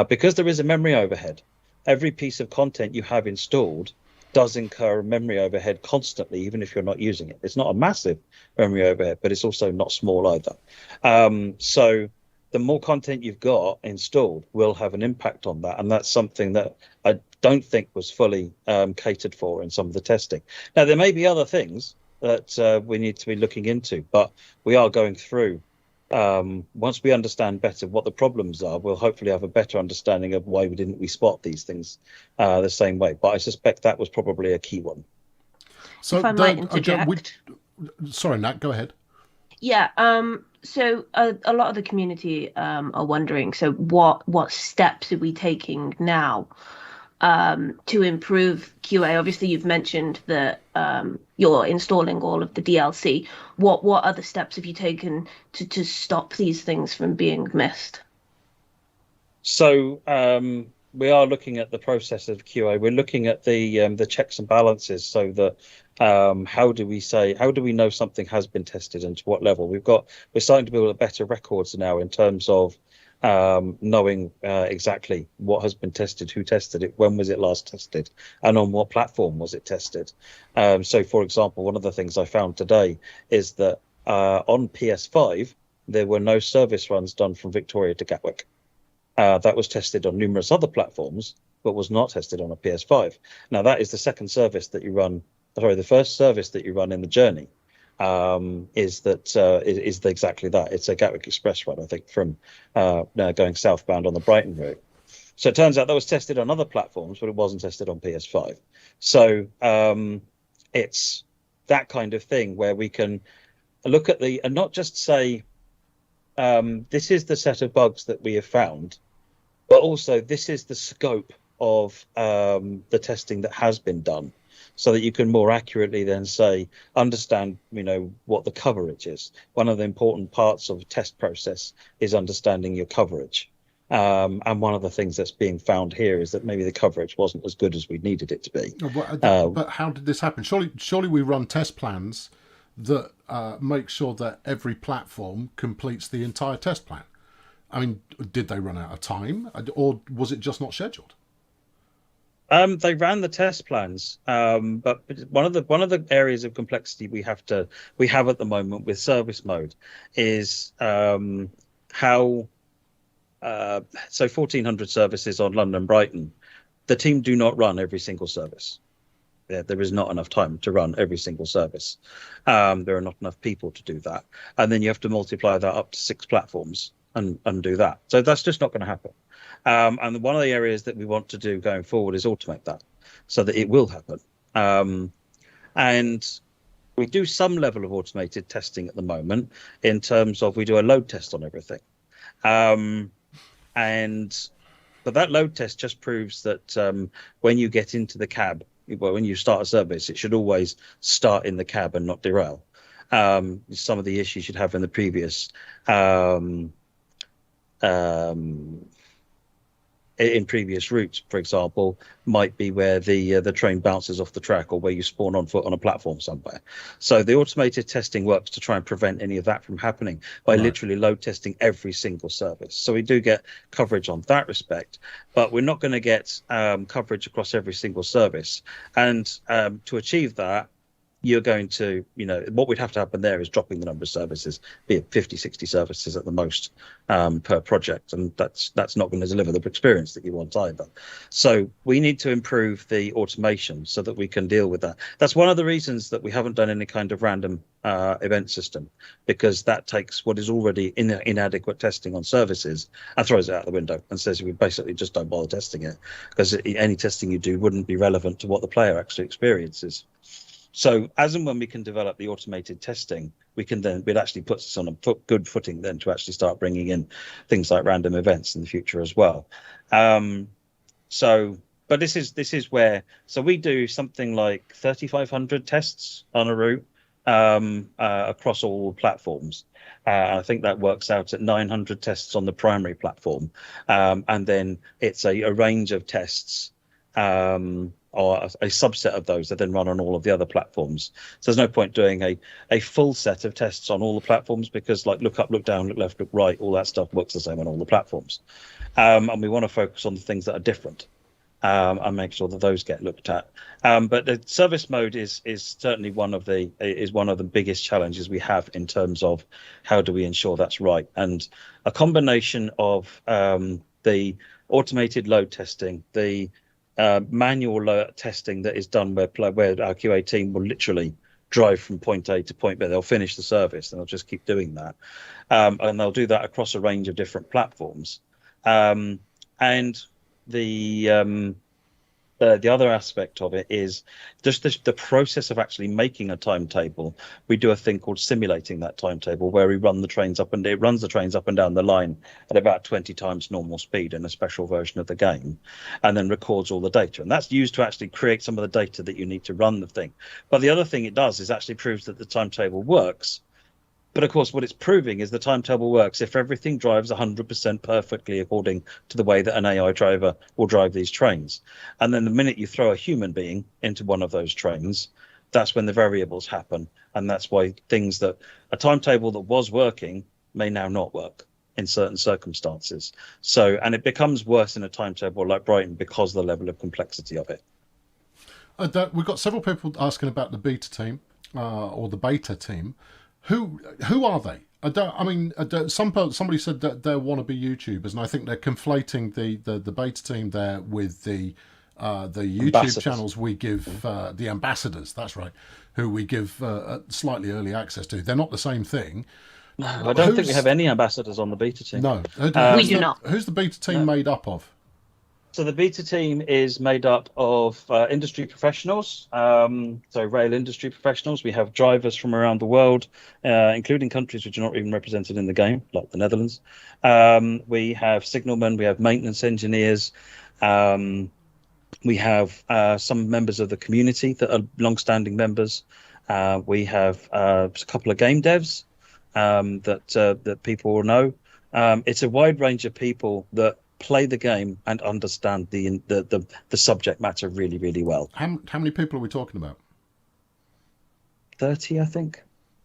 because there is a memory overhead. Every piece of content you have installed does incur a memory overhead constantly, even if you're not using it. It's not a massive memory overhead, but it's also not small either. So the more content you've got installed will have an impact on that. And that's something that I don't think was fully catered for in some of the testing. Now, there may be other things that we need to be looking into, but we are going through. Once we understand better what the problems are, we'll hopefully have a better understanding of why didn't we spot these things the same way. But I suspect that was probably a key one. So if I might interject. Sorry, Nat, go ahead. Yeah. So a lot of the community are wondering, so what steps are we taking now to improve QA? Obviously, you've mentioned that you're installing all of the DLC. What other steps have you taken to stop these things from being missed? So we are looking at the process of QA. We're looking at the checks and balances, so that how do we know something has been tested and to what level? We're starting to build better records now in terms of knowing exactly what has been tested, who tested it, when was it last tested, and on what platform was it tested. So, for example, one of the things I found today is that on PS5 there were no service runs done from Victoria to Gatwick. That was tested on numerous other platforms, but was not tested on a PS5. Now, that is the second service that you run. Sorry, the first service that you run in the journey is exactly that. It's a Gatwick Express run, I think, from going southbound on the Brighton route. So it turns out that was tested on other platforms, but it wasn't tested on PS5. So it's that kind of thing where we can look at and not just say, this is the set of bugs that we have found, but also this is the scope of the testing that has been done, so that you can more accurately then understand, what the coverage is. One of the important parts of a test process is understanding your coverage. And one of the things that's being found here is that maybe the coverage wasn't as good as we needed it to be. But how did this happen? Surely we run test plans that make sure that every platform completes the entire test plan. I mean, did they run out of time, or was it just not scheduled? They ran the test plans, but one of the areas of complexity we have at the moment with service mode is how. So 1,400 services on London Brighton. The team do not run every single service. There is not enough time to run every single service. There are not enough people to do that, and then you have to multiply that up to 6 platforms. and do that. So that's just not going to happen. And one of the areas that we want to do going forward is automate that so that it will happen. And we do some level of automated testing at the moment in terms of we do a load test on everything. But that load test just proves that when you get into the cab, when you start a service, it should always start in the cab and not derail. Some of the issues you'd have in the previous in previous routes, for example, might be where the train bounces off the track or where you spawn on foot on a platform somewhere. So the automated testing works to try and prevent any of that from happening by literally load testing every single service. So we do get coverage on that respect, but we're not going to get coverage across every single service. And to achieve that, you're going to, what would have to happen there is dropping the number of services, be it 50, 60 services at the most per project. And that's not going to deliver the experience that you want either. So we need to improve the automation so that we can deal with that. That's one of the reasons that we haven't done any kind of random event system, because that takes what is already inadequate testing on services and throws it out the window and says we basically just don't bother testing it, because any testing you do wouldn't be relevant to what the player actually experiences. So as and when we can develop the automated testing, we'd actually put us on a good footing then to actually start bringing in things like random events in the future as well. But this is where, so we do something like 3,500 tests on a route across all platforms. I think that works out at 900 tests on the primary platform. And then it's a range of tests or a subset of those that then run on all of the other platforms. So there's no point doing a full set of tests on all the platforms, because like look up, look down, look left, look right, all that stuff works the same on all the platforms. And we want to focus on the things that are different and make sure that those get looked at. But the service mode is certainly one of the biggest challenges we have in terms of how do we ensure that's right. And a combination of the automated load testing, the manual testing that is done where our QA team will literally drive from point A to point B. They'll finish the service and they'll just keep doing that. And they'll do that across a range of different platforms. And the other aspect of it is just the process of actually making a timetable. We do a thing called simulating that timetable, where we run the trains up and it runs the trains up and down the line at about 20 times normal speed in a special version of the game, and then records all the data. And that's used to actually create some of the data that you need to run the thing. But the other thing it does is actually proves that the timetable works. But of course, what it's proving is the timetable works if everything drives 100% perfectly according to the way that an AI driver will drive these trains. And then the minute you throw a human being into one of those trains, that's when the variables happen. And that's why things that a timetable that was working may now not work in certain circumstances. So, and it becomes worse in a timetable like Brighton because of the level of complexity of it. We've got several people asking about the beta team or the beta team. Who are they? Somebody said that they want to be YouTubers, and I think they're conflating the beta team there with the YouTube channels we give the ambassadors. That's right, who we give slightly early access to. They're not the same thing. No, I don't think we have any ambassadors on the beta team. No, we do not. Who's the beta team made up of? So the beta team is made up of industry professionals, so rail industry professionals. We have drivers from around the world, including countries which are not even represented in the game, like the Netherlands. We have signalmen, we have maintenance engineers. We have some members of the community that are long-standing members. We have a couple of game devs that people will know. It's a wide range of people that play the game and understand the subject matter really, really well. How many people are we talking about? 30, I think.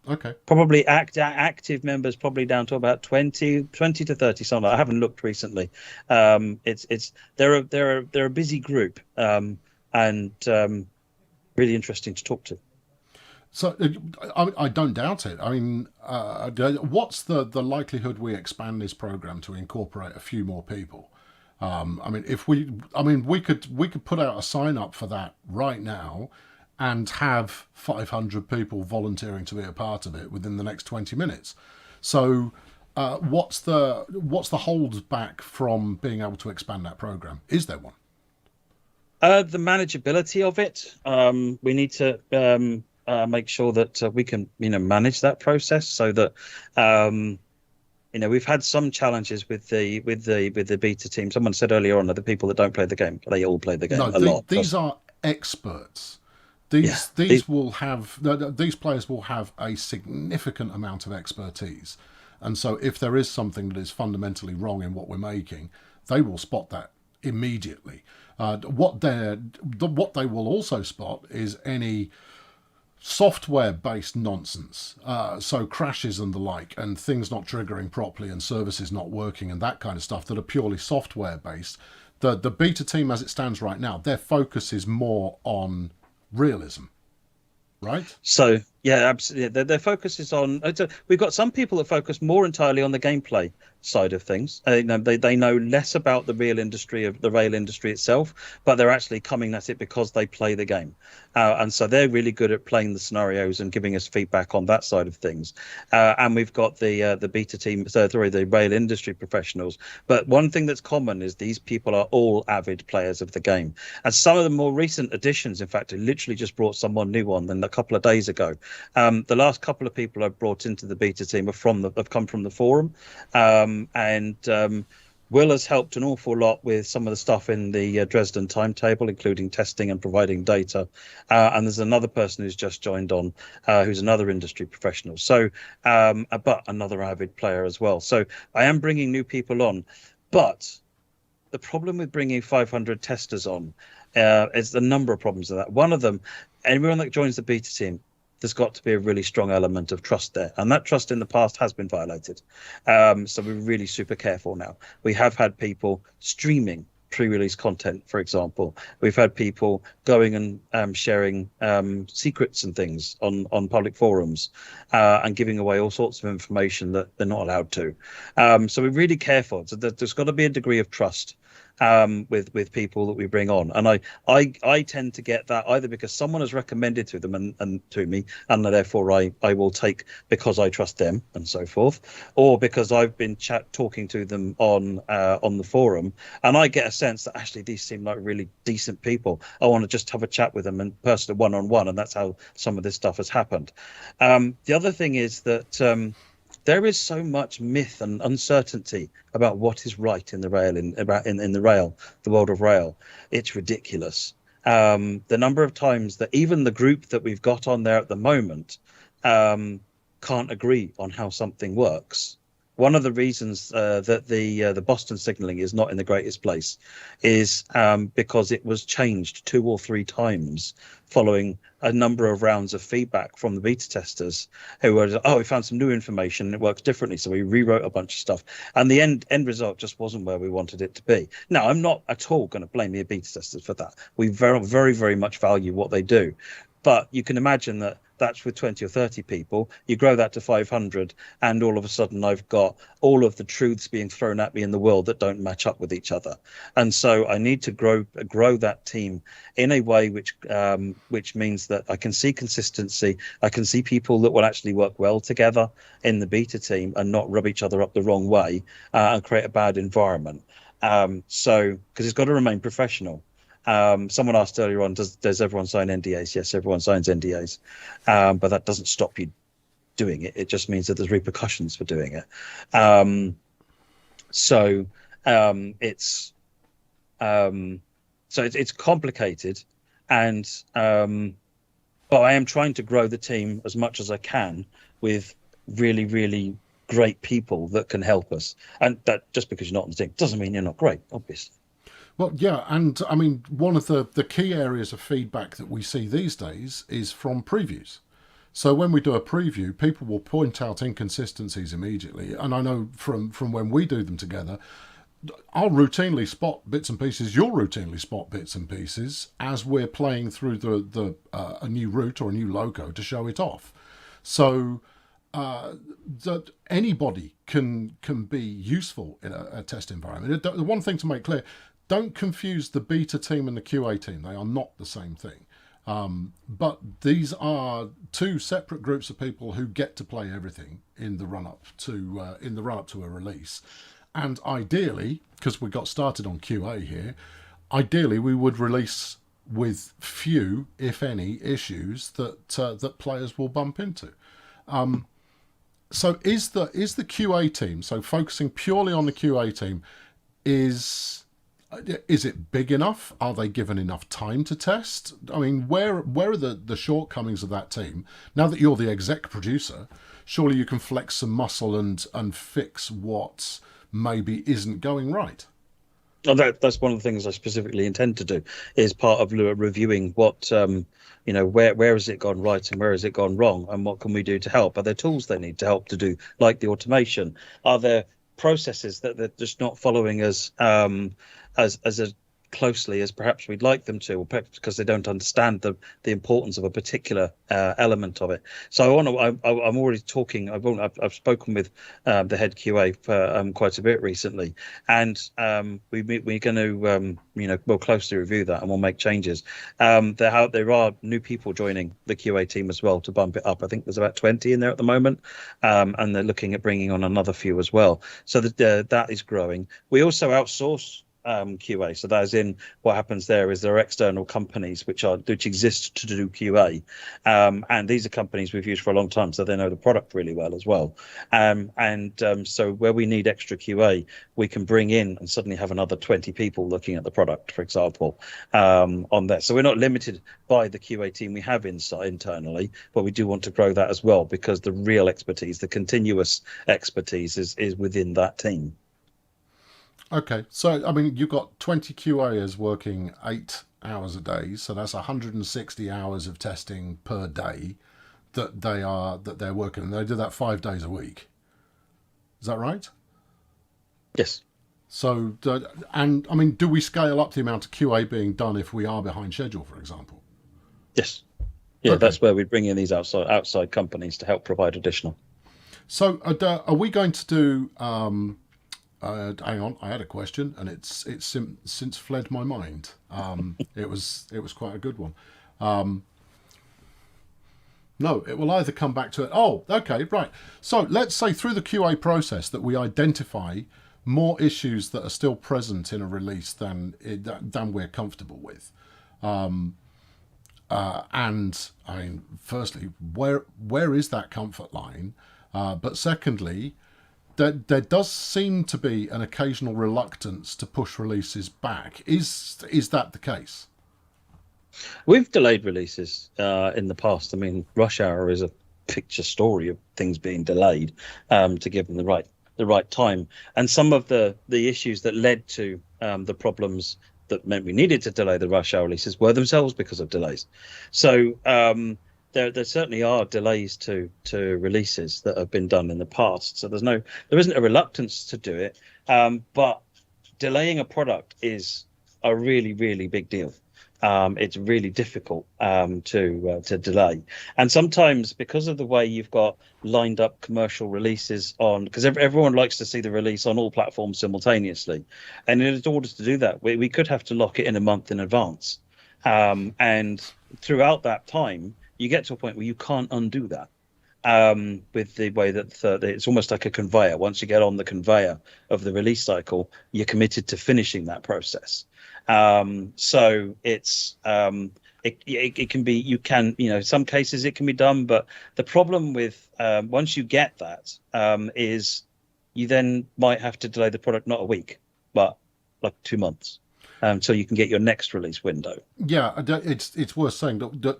Okay. Probably active members, probably down to about 20 to 30. Something. I haven't looked recently. They're a busy group and really interesting to talk to. So I don't doubt it. I mean, what's the likelihood we expand this program to incorporate a few more people? We could put out a sign up for that right now and have 500 people volunteering to be a part of it within the next 20 minutes. So what's the hold back from being able to expand that program? Is there one? The manageability of it. We need to make sure that we can, manage that process so that, we've had some challenges with the beta team. Someone said earlier on that the people that don't play the game, they all play the game No, a lot. these are experts. Yeah, These players will have a significant amount of expertise, and so if there is something that is fundamentally wrong in what we're making, they will spot that immediately. What they will also spot is any software-based nonsense, so crashes and the like, and things not triggering properly, and services not working, and that kind of stuff that are purely software-based. The beta team, as it stands right now, their focus is more on realism, right? So yeah, absolutely. Their focus is on. We've got some people that focus more entirely on the gameplay side of things. They know less about the rail industry itself, but they're actually coming at it because they play the game, and so they're really good at playing the scenarios and giving us feedback on that side of things. And we've got the beta team, the rail industry professionals. But one thing that's common is these people are all avid players of the game, and some of the more recent additions, in fact, I literally just brought someone new on than a couple of days ago. The last couple of people I've brought into the beta team have come from the forum, and Will has helped an awful lot with some of the stuff in the Dresden timetable, including testing and providing data. And there's another person who's just joined on, who's another industry professional. So, but another avid player as well. So I am bringing new people on, but the problem with bringing 500 testers on is the number of problems with that. One of them, anyone that joins the beta team, there's got to be a really strong element of trust there, and that trust in the past has been violated. So we're really super careful now. We have had people streaming pre-release content, for example. We've had people going and sharing secrets and things on public forums, and giving away all sorts of information that they're not allowed to. So we're really careful. So there's got to be a degree of trust with people that we bring on, and I tend to get that either because someone has recommended to them and to me, and therefore I will take because I trust them and so forth, or because I've been talking to them on the forum, and I get a sense that actually these seem like really decent people. I want to just have a chat with them and personally one-on-one, and that's how some of this stuff has happened. The other thing is that there is so much myth and uncertainty about what is right in the rail, in the world of rail. It's ridiculous. The number of times that even the group that we've got on there at the moment can't agree on how something works. One of the reasons that the Boston signaling is not in the greatest place is because it was changed 2 or 3 times following a number of rounds of feedback from the beta testers who were, we found some new information and it works differently. So we rewrote a bunch of stuff, and the end result just wasn't where we wanted it to be. Now, I'm not at all going to blame the beta testers for that. We very, very, very much value what they do. But you can imagine that that's with 20 or 30 people. You grow that to 500, and all of a sudden I've got all of the truths being thrown at me in the world that don't match up with each other. And so I need to grow that team in a way which means that I can see consistency. I can see people that will actually work well together in the beta team and not rub each other up the wrong way and create a bad environment. So because it's got to remain professional. Someone asked earlier on, does everyone sign NDAs? Yes, everyone signs NDAs, but that doesn't stop you doing it. It just means that there's repercussions for doing it. It's complicated, and but I am trying to grow the team as much as I can with really, really great people that can help us. And that just because you're not on the team doesn't mean you're not great, obviously. Well, yeah, and I mean, one of the key areas of feedback that we see these days is from previews. So when we do a preview, people will point out inconsistencies immediately. And I know from when we do them together, I'll routinely spot bits and pieces. You'll routinely spot bits and pieces as we're playing through a new route or a new logo to show it off. So that anybody can be useful in a test environment. The one thing to make clear, don't confuse the beta team and the QA team. They are not the same thing. But these are two separate groups of people who get to play everything in the run up to a release. And ideally, because we got started on QA here, ideally we would release with few, if any, issues that players will bump into. So is the QA team, so focusing purely on the QA team, is it big enough? Are they given enough time to test? I mean, where are the shortcomings of that team? Now that you're the exec producer, surely you can flex some muscle and fix what maybe isn't going right. Oh, that's one of the things I specifically intend to do, is part of reviewing what where has it gone right and where has it gone wrong, and what can we do to help. Are there tools they need to help to do, like the automation? Are there processes that they're just not following as closely as perhaps we'd like them to, or perhaps because they don't understand the importance of a particular element of it? So I'm already talking. I've spoken with the head QA for quite a bit recently, and we're going to we'll closely review that and we'll make changes. There are new people joining the QA team as well to bump it up. I think there's about 20 in there at the moment, and they're looking at bringing on another few as well. So that is growing. We also outsource QA. So that is in what happens there is there are external companies which exist to do QA, and these are companies we've used for a long time, so they know the product really well as well. So where we need extra QA, we can bring in and suddenly have another 20 people looking at the product, for example, on there. So we're not limited by the QA team we have internally, but we do want to grow that as well, because the real expertise, the continuous expertise, is within that team. Okay, so I mean, you've got 20 QAs working 8 hours a day, so that's 160 hours of testing per day that they're working, and they do that 5 days a week. Is that right? Yes. So, and I mean, do we scale up the amount of QA being done if we are behind schedule, for example? Yes. Yeah, Okay. That's where we bring in these outside companies to help provide additional. So, are we going to do? Hang on, I had a question, and it's since fled my mind. It was quite a good one. No, it will either come back to it. Oh, okay, right. So let's say through the QA process that we identify more issues that are still present in a release than we're comfortable with. And I mean, firstly, where is that comfort line? But secondly, there does seem to be an occasional reluctance to push releases back. Is that the case? We've delayed releases in the past. I mean, Rush Hour is a picture story of things being delayed to give them the right time. And some of the issues that led to the problems that meant we needed to delay the Rush Hour releases were themselves because of delays. So there certainly are delays to releases that have been done in the past. So there isn't a reluctance to do it, but delaying a product is a really, really big deal. It's really difficult to delay, and sometimes because of the way you've got lined up commercial releases on, because everyone likes to see the release on all platforms simultaneously, and in order to do that, we could have to lock it in a month in advance, and throughout that time you get to a point where you can't undo that. With the way that it's almost like a conveyor. Once you get on the conveyor of the release cycle, you're committed to finishing that process. So it's it can be, some cases it can be done, but the problem with once you get that is you then might have to delay the product not a week, but like 2 months. So you can get your next release window. Yeah, it's worth saying that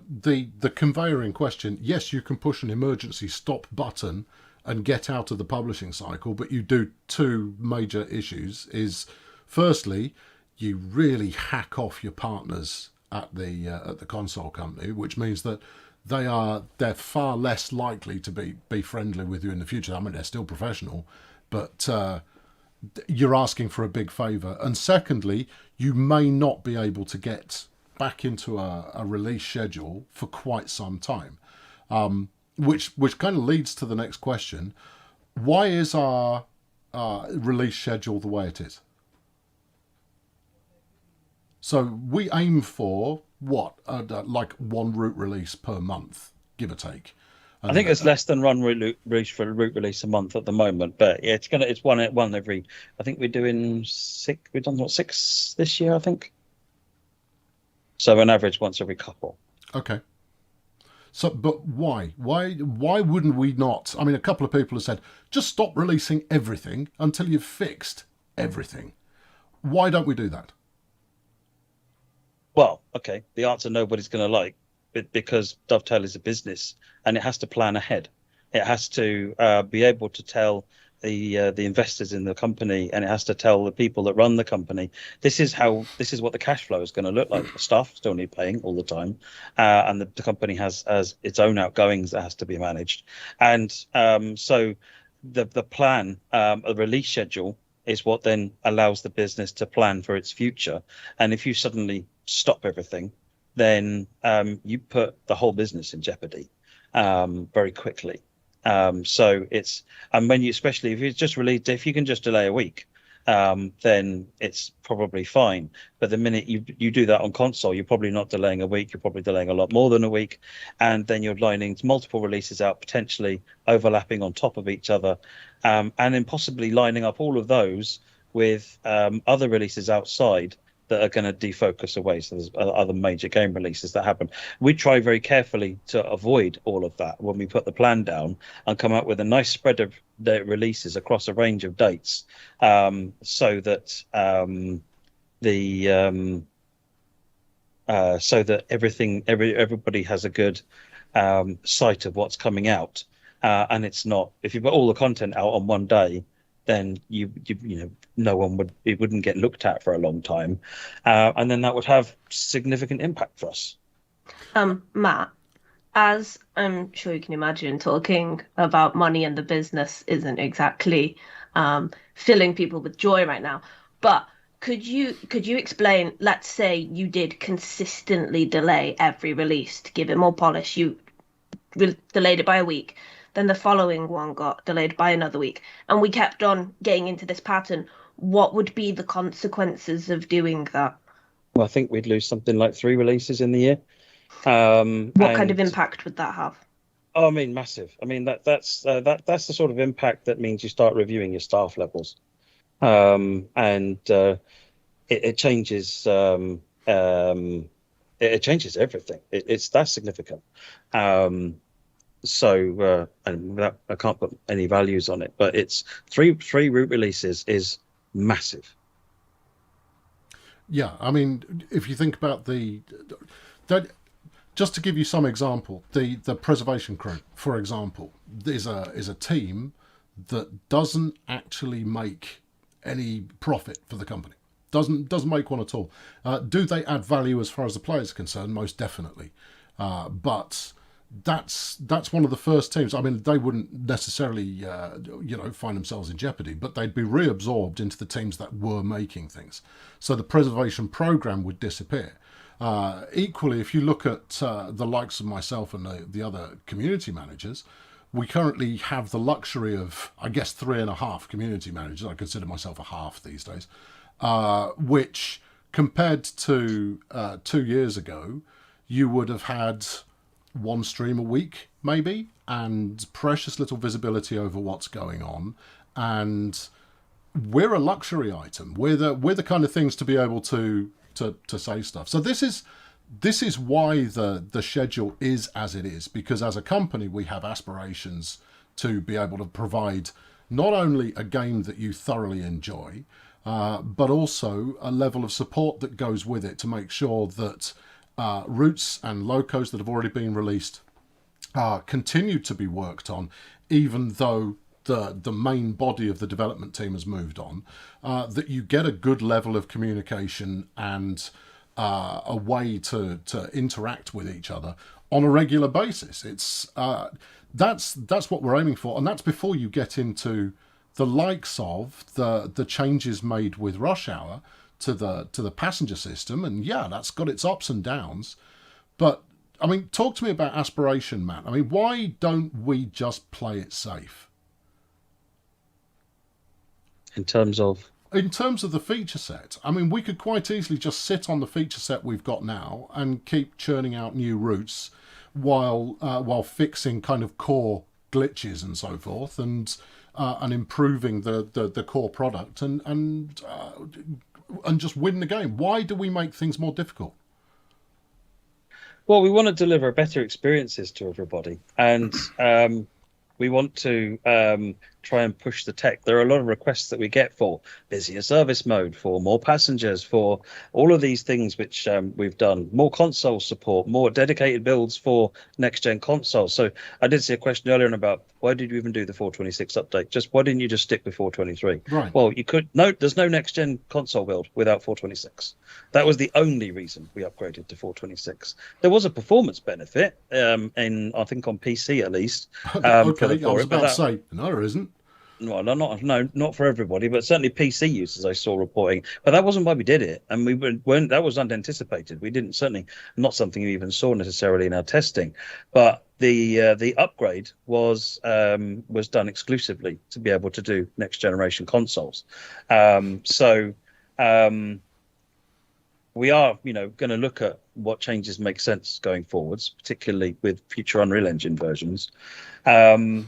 the conveyor in question, yes, you can push an emergency stop button and get out of the publishing cycle, but you do two major issues. Is firstly, you really hack off your partners at the console company, which means that they're far less likely to be friendly with you in the future. I mean, they're still professional, but you're asking for a big favour. And secondly, you may not be able to get back into a release schedule for quite some time, which kind of leads to the next question. Why is our release schedule the way it is? So we aim for what, like one root release per month, give or take. I And think it's less than one root release a month at the moment, but yeah, it's one every. I think we're doing six. We've done what, six this year, I think. So an average once every couple. okay. So, but why? Why wouldn't we not? I mean, a couple of people have said, just stop releasing everything until you've fixed everything. Why don't we do that? Well, okay, the answer nobody's going to like, because Dovetail is a business and it has to plan ahead. It has to be able to tell the investors in the company, and it has to tell the people that run the company, this is what the cash flow is going to look like. The staff still need paying all the time, and the company has its own outgoings that has to be managed, and so the plan, a release schedule, is what then allows the business to plan for its future. And if you suddenly stop everything, then you put the whole business in jeopardy very quickly. So it's, and when you, especially if it's just released, if you can just delay a week, then it's probably fine. But the minute you do that on console, you're probably not delaying a week, you're probably delaying a lot more than a week. And then you're lining multiple releases out, potentially overlapping on top of each other, and then possibly lining up all of those with other releases outside that are going to defocus away. So there's other major game releases that happen. We try very carefully to avoid all of that when we put the plan down, and come out with a nice spread of the releases across a range of dates, so that everybody has a good sight of what's coming out, and it's not, if you put all the content out on one day, then you know, it wouldn't get looked at for a long time, and then that would have significant impact for us. Matt, as I'm sure you can imagine, talking about money and the business isn't exactly filling people with joy right now. But could you explain? Let's say you did consistently delay every release to give it more polish. You delayed it by a week. Then the following one got delayed by another week, and we kept on getting into this pattern. What would be the consequences of doing that? Well, I think we'd lose something like 3 releases in the year. What kind of impact would that have? Oh, I mean, massive. I mean, that's the sort of impact that means you start reviewing your staff levels, and it changes. It changes everything. That's significant. So and that, I can't put any values on it, but it's three root releases is massive. Yeah, I mean, if you think about just to give you some example, the preservation crew, for example, is a team that doesn't actually make any profit for the company. Doesn't make one at all. Do they add value as far as the players are concerned? Most definitely, but that's one of the first teams. I mean, they wouldn't necessarily find themselves in jeopardy, but they'd be reabsorbed into the teams that were making things. So the preservation program would disappear. Equally, if you look at the likes of myself and the other community managers, we currently have the luxury of, I guess, 3.5 community managers. I consider myself a half these days, which compared to 2 years ago, you would have had one stream a week maybe, and precious little visibility over what's going on. And we're a luxury item. We're the kind of things to be able to say stuff. So this is why the schedule is as it is, because as a company we have aspirations to be able to provide not only a game that you thoroughly enjoy, but also a level of support that goes with it to make sure that routes and locos that have already been released continue to be worked on, even though the main body of the development team has moved on, that you get a good level of communication and a way to interact with each other on a regular basis. It's that's what we're aiming for, and that's before you get into the likes of the changes made with Rush Hour to the passenger system. And yeah, that's got its ups and downs, but I mean, talk to me about aspiration, Matt. I mean, why don't we just play it safe? In terms of in terms of the feature set, I mean, we could quite easily just sit on the feature set we've got now and keep churning out new routes while fixing kind of core glitches and so forth, and improving the core product, and just win the game. Why do we make things more difficult? Well, we want to deliver better experiences to everybody, and we want to try and push the tech. There are a lot of requests that we get for busier service mode, for more passengers, for all of these things which we've done, more console support, more dedicated builds for next-gen consoles. So I did see a question earlier about why did you even do the 426 update? Just why didn't you just stick with 423? Right. Well, you could. No, there's no next-gen console build without 426. That was the only reason we upgraded to 426. There was a performance benefit, I think on PC at least. Okay, I was about to say no, there isn't. Well, not for everybody, but certainly PC users I saw reporting. But that wasn't why we did it, and weren't. That was unanticipated. We didn't, certainly not something we even saw necessarily in our testing. But the upgrade was done exclusively to be able to do next generation consoles. We are, going to look at what changes make sense going forwards, particularly with future Unreal Engine versions, and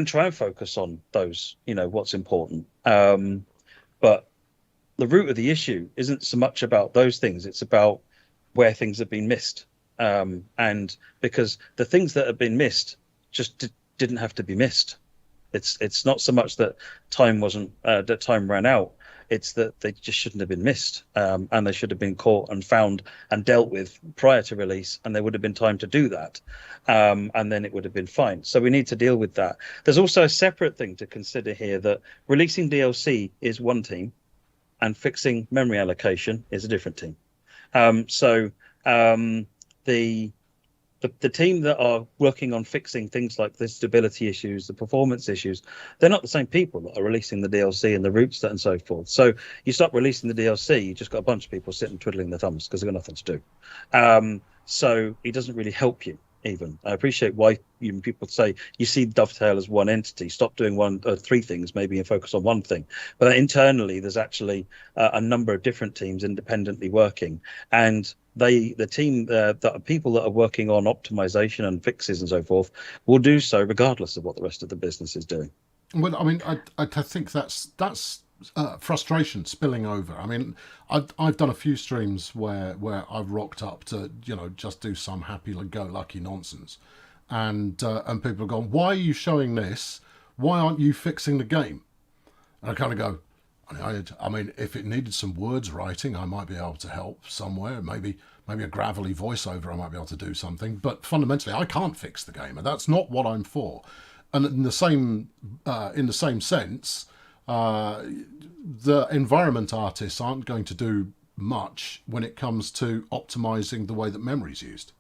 try and focus on those, what's important. But the root of the issue isn't so much about those things; it's about where things have been missed, and because the things that have been missed just didn't have to be missed. It's not so much that time ran out. It's that they just shouldn't have been missed, and they should have been caught and found and dealt with prior to release, and there would have been time to do that, and then it would have been fine. So we need to deal with that. There's also a separate thing to consider here, that releasing DLC is one team, and fixing memory allocation is a different team. The team that are working on fixing things like the stability issues, the performance issues, they're not the same people that are releasing the DLC and the routes and so forth. So you stop releasing the DLC, you just got a bunch of people sitting twiddling their thumbs because they've got nothing to do. So it doesn't really help you even. I appreciate why people say you see Dovetail as one entity. Stop doing three things maybe and focus on one thing. But internally, there's actually a number of different teams independently working, and the team that people that are working on optimization and fixes and so forth will do so regardless of what the rest of the business is doing. Well, I mean, I think that's frustration spilling over. I mean, I've done a few streams where I've rocked up to just do some happy-go-lucky nonsense, and people have gone, "Why are you showing this? Why aren't you fixing the game?" And I kind of go, I mean, if it needed some words writing, I might be able to help somewhere. Maybe a gravelly voiceover, I might be able to do something. But fundamentally, I can't fix the game, and that's not what I'm for. And in the same sense, the environment artists aren't going to do much when it comes to optimizing the way that memory's used.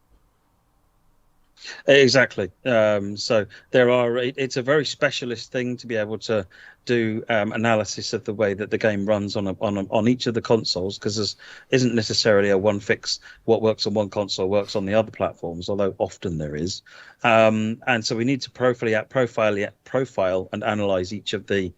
Exactly. So it's a very specialist thing to be able to do analysis of the way that the game runs on each of the consoles, because there isn't necessarily a one fix. What works on one console works on the other platforms, although often there is. And so we need to profile and analyze each of the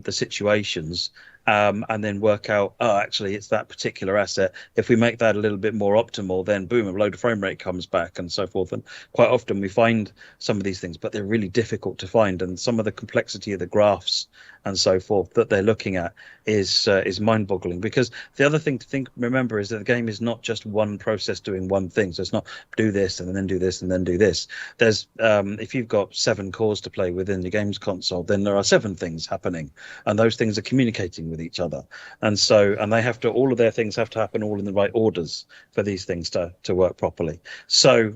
situations. And then work out, actually, it's that particular asset. If we make that a little bit more optimal, then boom, a load of frame rate comes back and so forth. And quite often we find some of these things, but they're really difficult to find. And some of the complexity of the graphs and so forth that they're looking at is mind-boggling. Because the other thing to remember is that the game is not just one process doing one thing. So it's not do this and then do this and then do this. There's if you've got 7 cores to play within the games console, then there are 7 things happening, and those things are communicating with each other. And they have to, all of their things have to happen all in the right orders for these things to work properly. So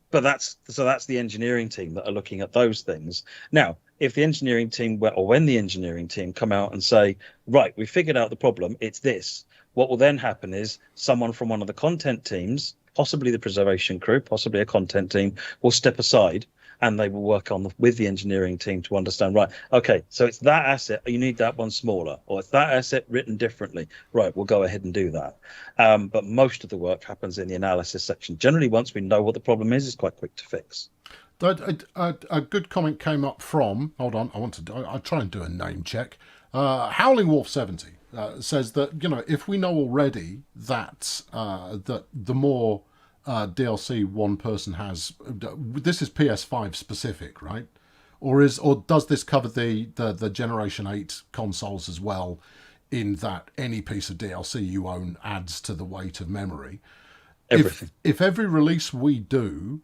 but that's the engineering team that are looking at those things. Now, if the engineering team, or when the engineering team come out and say, right, we figured out the problem, it's this, what will then happen is someone from one of the content teams, possibly the preservation crew, possibly a content team, will step aside, and they will work with the engineering team to understand, right, okay, so it's that asset, you need that one smaller, or it's that asset written differently. Right, we'll go ahead and do that. But most of the work happens in the analysis section. Generally, once we know what the problem is, it's quite quick to fix. A good comment came up from. Hold on, I'll try and do a name check. Howling Wolf 70 says that if we know already that that the more DLC one person has, this is PS5 specific, right? Or does this cover the Generation 8 consoles as well? In that any piece of DLC you own adds to the weight of memory. Everything. If every release we do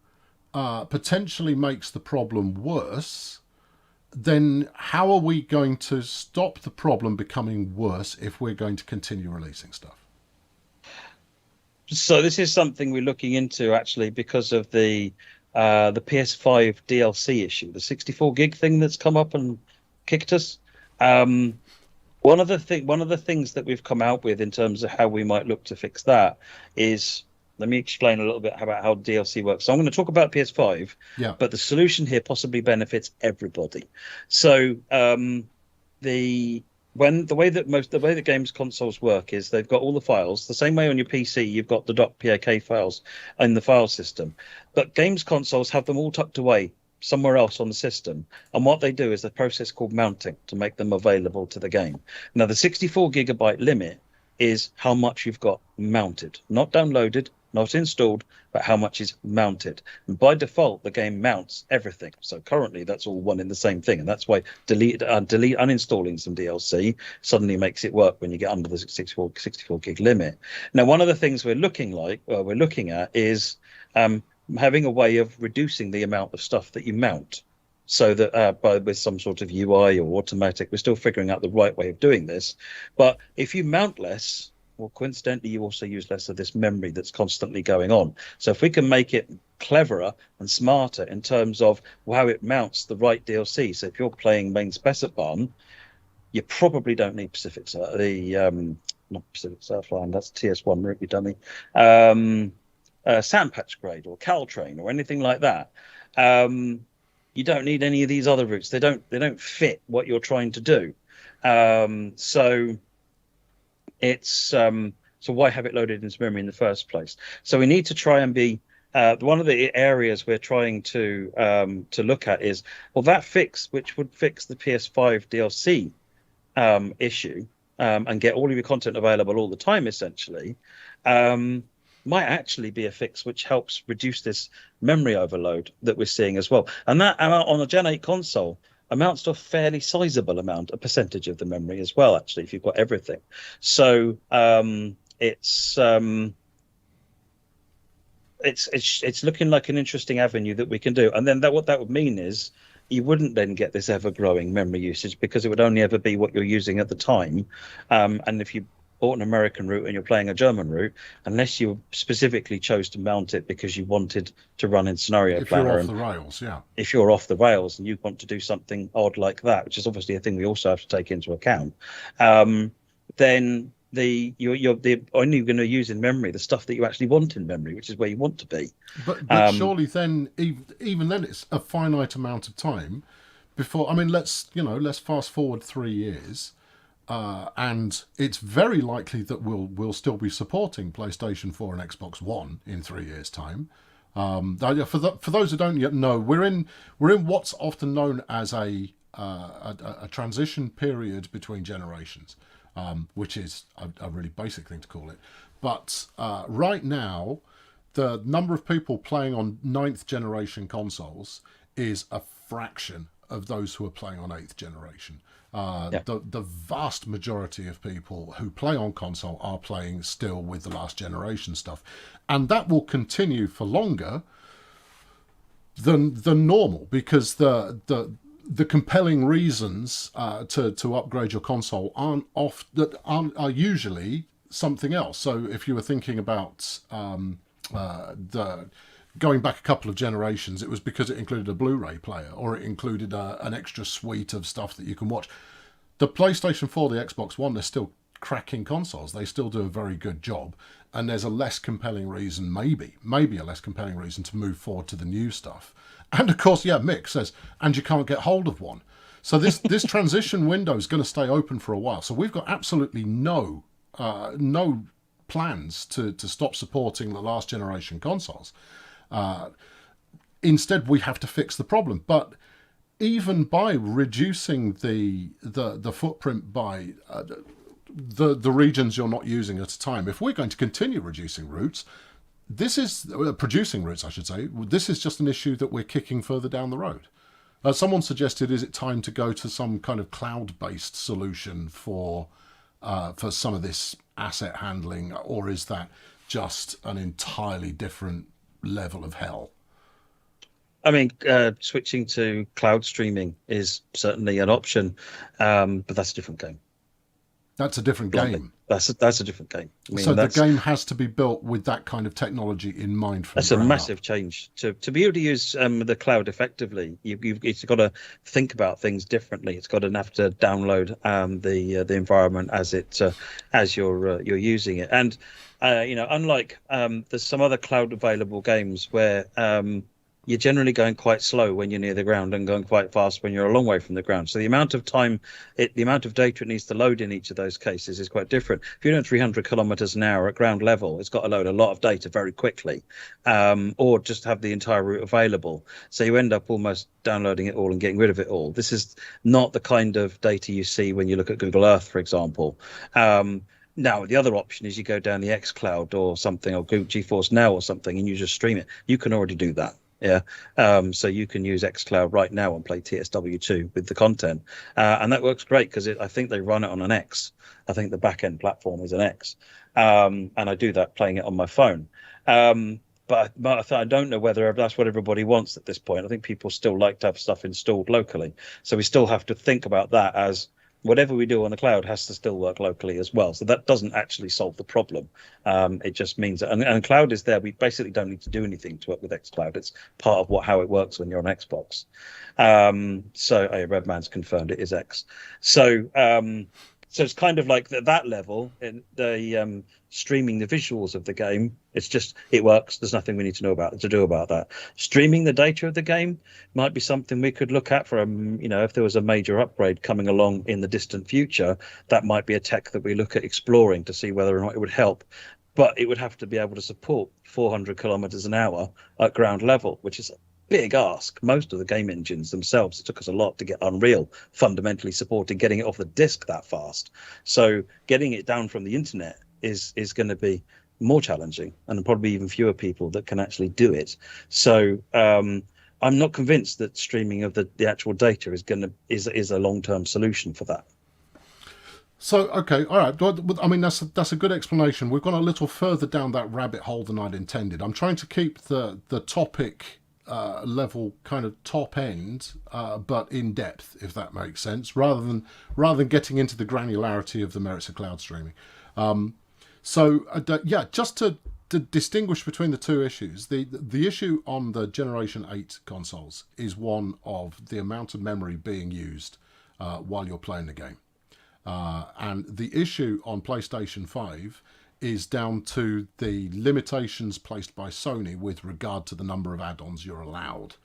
potentially makes the problem worse, then how are we going to stop the problem becoming worse if we're going to continue releasing stuff? So this is something we're looking into actually because of the PS5 DLC issue, the 64 gig thing that's come up and kicked us. One of the things that we've come out with in terms of how we might look to fix that is, let me explain a little bit about how DLC works. So I'm going to talk about PS5, Yeah. but the solution here possibly benefits everybody. So the way that games consoles work is they've got all the files the same way on your PC. You've got the .pak files in the file system, but games consoles have them all tucked away somewhere else on the system, and what they do is a process called mounting to make them available to the game. Now the 64 gigabyte limit is how much you've got mounted, not downloaded, not installed, but how much is mounted. And by default the game mounts everything, so currently that's all one in the same thing, and that's why uninstalling some DLC suddenly makes it work when you get under the 64 gig limit. Now one of the things we're looking at is having a way of reducing the amount of stuff that you mount, so that with some sort of UI or automatic, we're still figuring out the right way of doing this. But if you mount less, well, coincidentally, you also use less of this memory that's constantly going on. So if we can make it cleverer and smarter in terms of how it mounts the right DLC. So if you're playing main Specifan, you probably don't need not Pacific Southline, that's TS1 route, you dummy. Sandpatch Grade or Caltrain or anything like that. You don't need any of these other routes. They don't fit what you're trying to do. So why have it loaded into memory in the first place? So we need to try and be one of the areas we're trying to look at is, well, that fix, which would fix the PS5 DLC issue and get all of your content available all the time, essentially. Might actually be a fix which helps reduce this memory overload that we're seeing as well. And that amount on a Gen 8 console amounts to a fairly sizable a percentage of the memory as well, actually, if you've got everything. So it's looking like an interesting avenue that we can do. And then what that would mean is you wouldn't then get this ever-growing memory usage because it would only ever be what you're using at the time. And if you bought an American route and you're playing a German route, unless you specifically chose to mount it because you wanted to run in Scenario Planner. If you're off the rails, yeah. If you're off the rails and you want to do something odd like that, which is obviously a thing we also have to take into account, then you're only going to use in memory the stuff that you actually want in memory, which is where you want to be. But surely then, even then, it's a finite amount of time before. I mean, let's fast forward 3 years. And it's very likely that we'll still be supporting PlayStation 4 and Xbox One in 3 years' time. For those who don't yet know, we're in what's often known as a transition period between generations, which is a really basic thing to call it. But right now, the number of people playing on 9th generation consoles is a fraction of those who are playing on 8th generation. The vast majority of people who play on console are playing still with the last generation stuff, and that will continue for longer than normal, because the compelling reasons to upgrade your console are usually something else. So if you were thinking about going back a couple of generations, it was because it included a Blu-ray player, or it included an extra suite of stuff that you can watch. The PlayStation 4, the Xbox One, they're still cracking consoles. They still do a very good job, and there's a less compelling reason, maybe a less compelling reason to move forward to the new stuff. And of course, yeah, Mick says, and you can't get hold of one. So this transition window is going to stay open for a while. So we've got absolutely no plans to stop supporting the last generation consoles. instead we have to fix the problem. But even by reducing the footprint by the regions you're not using at a time, if we're going to continue reducing routes, this is producing routes, I should say. This is just an issue that we're kicking further down the road. Someone suggested, is it time to go to some kind of cloud-based solution for some of this asset handling, or is that just an entirely different level of hell? I mean, switching to cloud streaming is certainly an option, but that's a different game. That's a different game. That's a different game. I mean, so the game has to be built with that kind of technology in mind. That's a massive change to be able to use the cloud effectively. It's got to think about things differently. It's got to have to download the environment as you're using it. And unlike there's some other cloud available games where you're generally going quite slow when you're near the ground and going quite fast when you're a long way from the ground. So the amount of time, the amount of data it needs to load in each of those cases is quite different. If you're doing 300 kilometers an hour at ground level, it's got to load a lot of data very quickly, or just have the entire route available. So you end up almost downloading it all and getting rid of it all. This is not the kind of data you see when you look at Google Earth, for example. Now, the other option is you go down the xCloud or something, or Google GeForce Now or something, and you just stream it. You can already do that. Yeah, so you can use xCloud right now and play TSW2 with the content, and that works great because I think they run it on an X. I think the back-end platform is an X, and I do that playing it on my phone. But I don't know whether that's what everybody wants at this point. I think people still like to have stuff installed locally, so we still have to think about that as whatever we do on the cloud has to still work locally as well. So that doesn't actually solve the problem. It just means that, and cloud is there. We basically don't need to do anything to work with xCloud. It's part of how it works when you're on Xbox. Redman's confirmed it is X. So it's kind of like that level in the streaming the visuals of the game. It's just, it works. There's nothing we need to do about that. Streaming the data of the game might be something we could look at for, if there was a major upgrade coming along in the distant future, that might be a tech that we look at exploring to see whether or not it would help. But it would have to be able to support 400 kilometers an hour at ground level, which is a big ask. Most of the game engines themselves, it took us a lot to get Unreal fundamentally supporting getting it off the disk that fast. So getting it down from the internet is going to be more challenging, and probably even fewer people that can actually do it. So I'm not convinced that streaming of the actual data is a long-term solution for that. So, okay, all right. I mean, that's a good explanation. We've gone a little further down that rabbit hole than I'd intended. I'm trying to keep the topic level kind of top end, but in depth, if that makes sense, rather than getting into the granularity of the merits of cloud streaming. Just to distinguish between the two issues, the issue on the Generation 8 consoles is one of the amount of memory being used while you're playing the game. And the issue on PlayStation 5 is down to the limitations placed by Sony with regard to the number of add-ons you're allowed.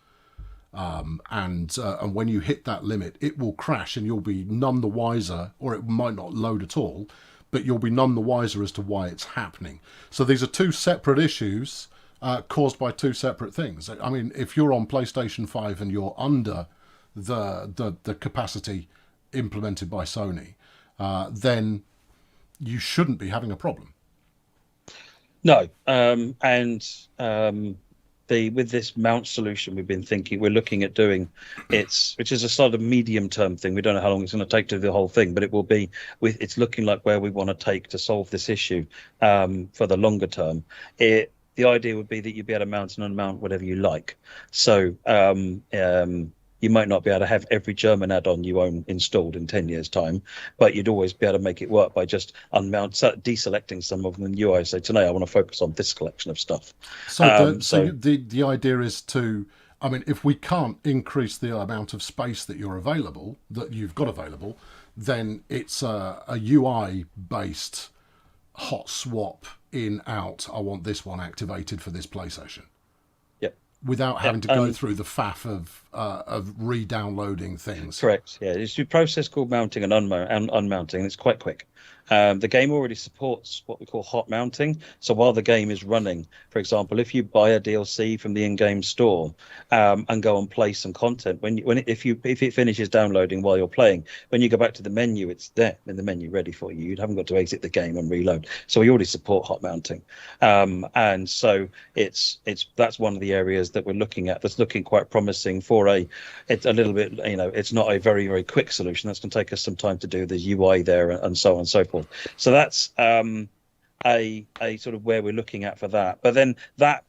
And when you hit that limit, it will crash and you'll be none the wiser, or it might not load at all, but you'll be none the wiser as to why it's happening. So these are two separate issues caused by two separate things. I mean, if you're on PlayStation 5 and you're under the capacity implemented by Sony, then you shouldn't be having a problem. No, with this mount solution, we're looking at doing which is a sort of medium term thing. We don't know how long it's going to take to do the whole thing, but it will be it's looking like where we want to take to solve this issue for the longer term. The idea would be that you'd be able to mount and unmount whatever you like. So you might not be able to have every German add-on you own installed in 10 years' time, but you'd always be able to make it work by just deselecting some of them in the UI. So today I want to focus on this collection of stuff. So the idea is if we can't increase the amount of space that you've got available, then it's a UI-based hot swap in out. I want this one activated for this PlayStation. Without having to go through the faff of re-downloading things. Correct. Yeah, it's a process called mounting and unmounting. It's quite quick. The game already supports what we call hot mounting. So while the game is running, for example, if you buy a DLC from the in-game store and go and play some content, if it finishes downloading while you're playing, when you go back to the menu, it's there in the menu ready for you. You haven't got to exit the game and reload. So we already support hot mounting, and so that's one of the areas that we're looking at. That's looking quite promising for it's a little bit, it's not a very, very quick solution. That's going to take us some time to do the UI there and so on and so forth. So that's a sort of where we're looking at for that. But then that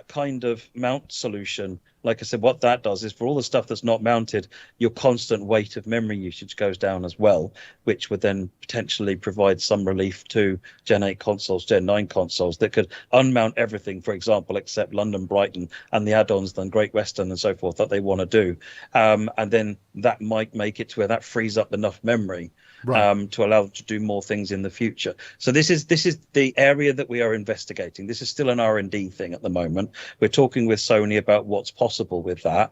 kind of mount solution, like I said, what that does is for all the stuff that's not mounted, your constant weight of memory usage goes down as well, which would then potentially provide some relief to Gen 8 consoles, Gen 9 consoles that could unmount everything, for example, except London, Brighton, and the add-ons, then Great Western and so forth that they want to do. And then that might make it to where that frees up enough memory to allow them to do more things in the future. So this is the area that we are investigating. This is still an R&D thing at the moment. We're talking with Sony about what's possible with that,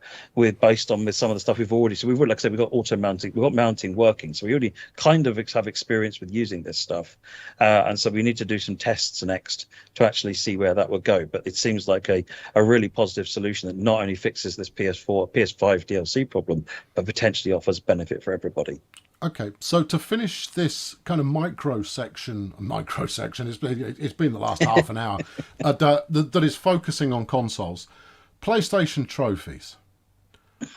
based on some of the stuff we've already. So like I said, we've got auto mounting, we've got mounting working. So we already kind of have experience with using this stuff, and so we need to do some tests next to actually see where that will go. But it seems like a really positive solution that not only fixes this PS4, PS5 DLC problem, but potentially offers benefit for everybody. Okay, so to finish this kind of micro section, it's been the last half an hour, that is focusing on consoles. PlayStation trophies.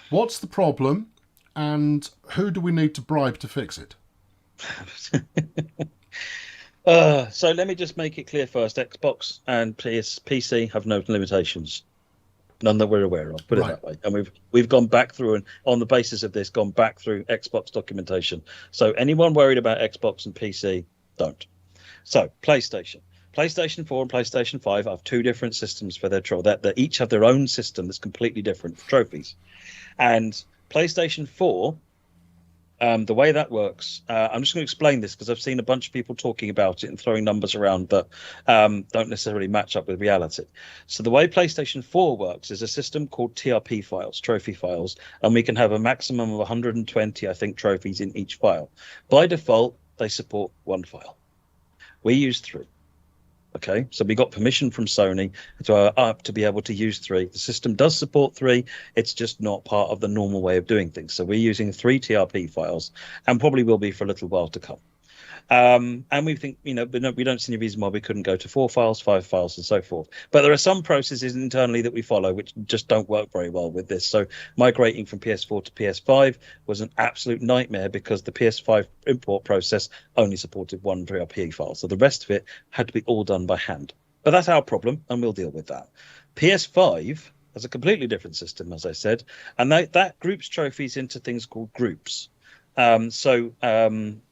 What's the problem, and who do we need to bribe to fix it? So let me just make it clear first. Xbox and PC have no limitations. None that we're aware of, put it that way. And we've gone back through, and on the basis of this, gone back through Xbox documentation. So anyone worried about Xbox and PC, don't. So PlayStation 4 and PlayStation 5 have two different systems for their trophies. They each have their own system that's completely different for trophies. And PlayStation 4, the way that works, I'm just going to explain this because I've seen a bunch of people talking about it and throwing numbers around that don't necessarily match up with reality. So the way PlayStation 4 works is a system called TRP files, trophy files, and we can have a maximum of 120, I think, trophies in each file. By default, they support one file. We use 3. Okay, so we got permission from Sony to be able to use 3. The system does support 3. It's just not part of the normal way of doing things. So we're using 3 TRP files, and probably will be for a little while to come. And we think, we don't see any reason why we couldn't go to 4 files, 5 files, and so forth. But there are some processes internally that we follow which just don't work very well with this. So migrating from PS4 to PS5 was an absolute nightmare because the PS5 import process only supported 1 TRP file. So the rest of it had to be all done by hand. But that's our problem, and we'll deal with that. PS5 has a completely different system, as I said, and that groups trophies into things called groups.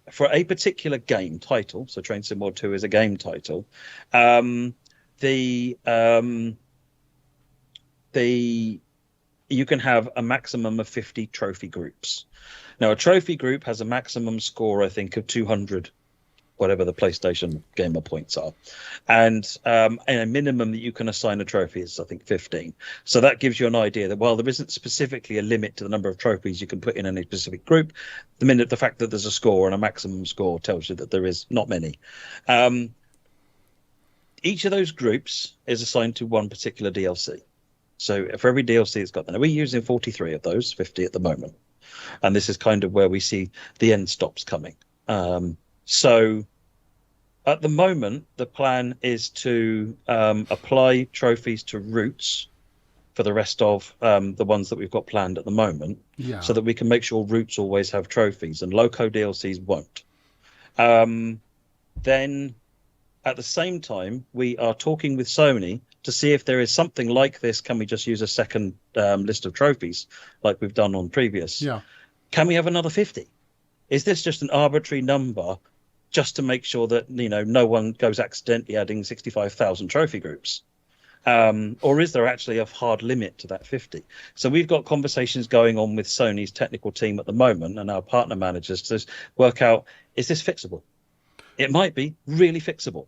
For a particular game title, so Train Sim World 2 is a game title, you can have a maximum of 50 trophy groups. Now, a trophy group has a maximum score, I think, of 200, whatever the PlayStation gamer points are, and a minimum that you can assign a trophy is, I think, 15. So that gives you an idea that while there isn't specifically a limit to the number of trophies you can put in any specific group, the fact that there's a score and a maximum score tells you that there is not many. Each of those groups is assigned to one particular DLC. So for every DLC it's got that. Now, we're using 43 of those, 50 at the moment, and this is kind of where we see the end stops coming. So at the moment, the plan is to apply trophies to routes for the rest of the ones that we've got planned at the moment, so that we can make sure routes always have trophies and loco DLCs won't. Then at the same time, we are talking with Sony to see if there is something like this. Can we just use a second list of trophies like we've done on previous? Yeah. Can we have another 50? Is this just an arbitrary number just to make sure that no one goes accidentally adding 65,000 trophy groups, or is there actually a hard limit to that 50? So we've got conversations going on with Sony's technical team at the moment and our partner managers to work out, is this fixable? It might be really fixable.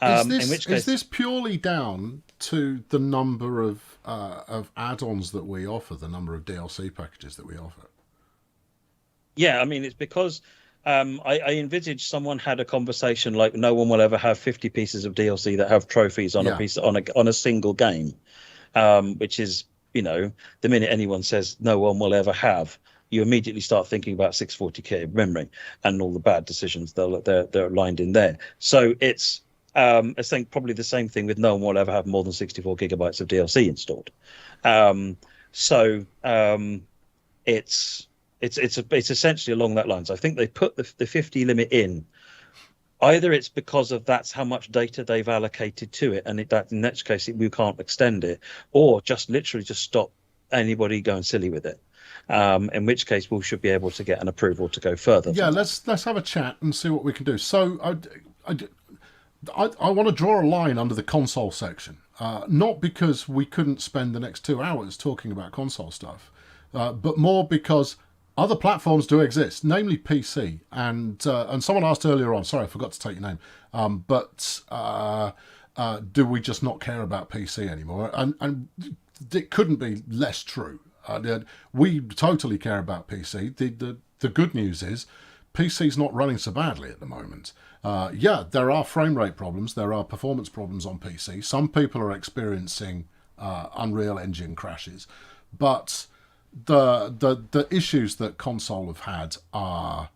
In which case, is this purely down to the number of add-ons that we offer, the number of DLC packages that we offer? Yeah, I mean, it's because I envisage someone had a conversation like no one will ever have 50 pieces of DLC that have trophies on Yeah. a piece on a single game, which is, the minute anyone says no one will ever have, you immediately start thinking about 640k of memory and all the bad decisions they're aligned in there. So it's I think probably the same thing with no one will ever have more than 64 gigabytes of DLC installed. It's essentially along that lines. I think they put the 50 limit in. Either it's because of that's how much data they've allocated to it, and that in that case we can't extend it, or just literally just stop anybody going silly with it. In which case we should be able to get an approval to go further. Yeah, let's have a chat and see what we can do. So I want to draw a line under the console section, not because we couldn't spend the next 2 hours talking about console stuff, but more because other platforms do exist, namely PC. And someone asked earlier on, sorry, I forgot to take your name, but do we just not care about PC anymore? And it couldn't be less true. We totally care about PC. The good news is PC's not running so badly at the moment. Yeah, there are frame rate problems, there are performance problems on PC. Some people are experiencing Unreal Engine crashes, but the issues that console have had are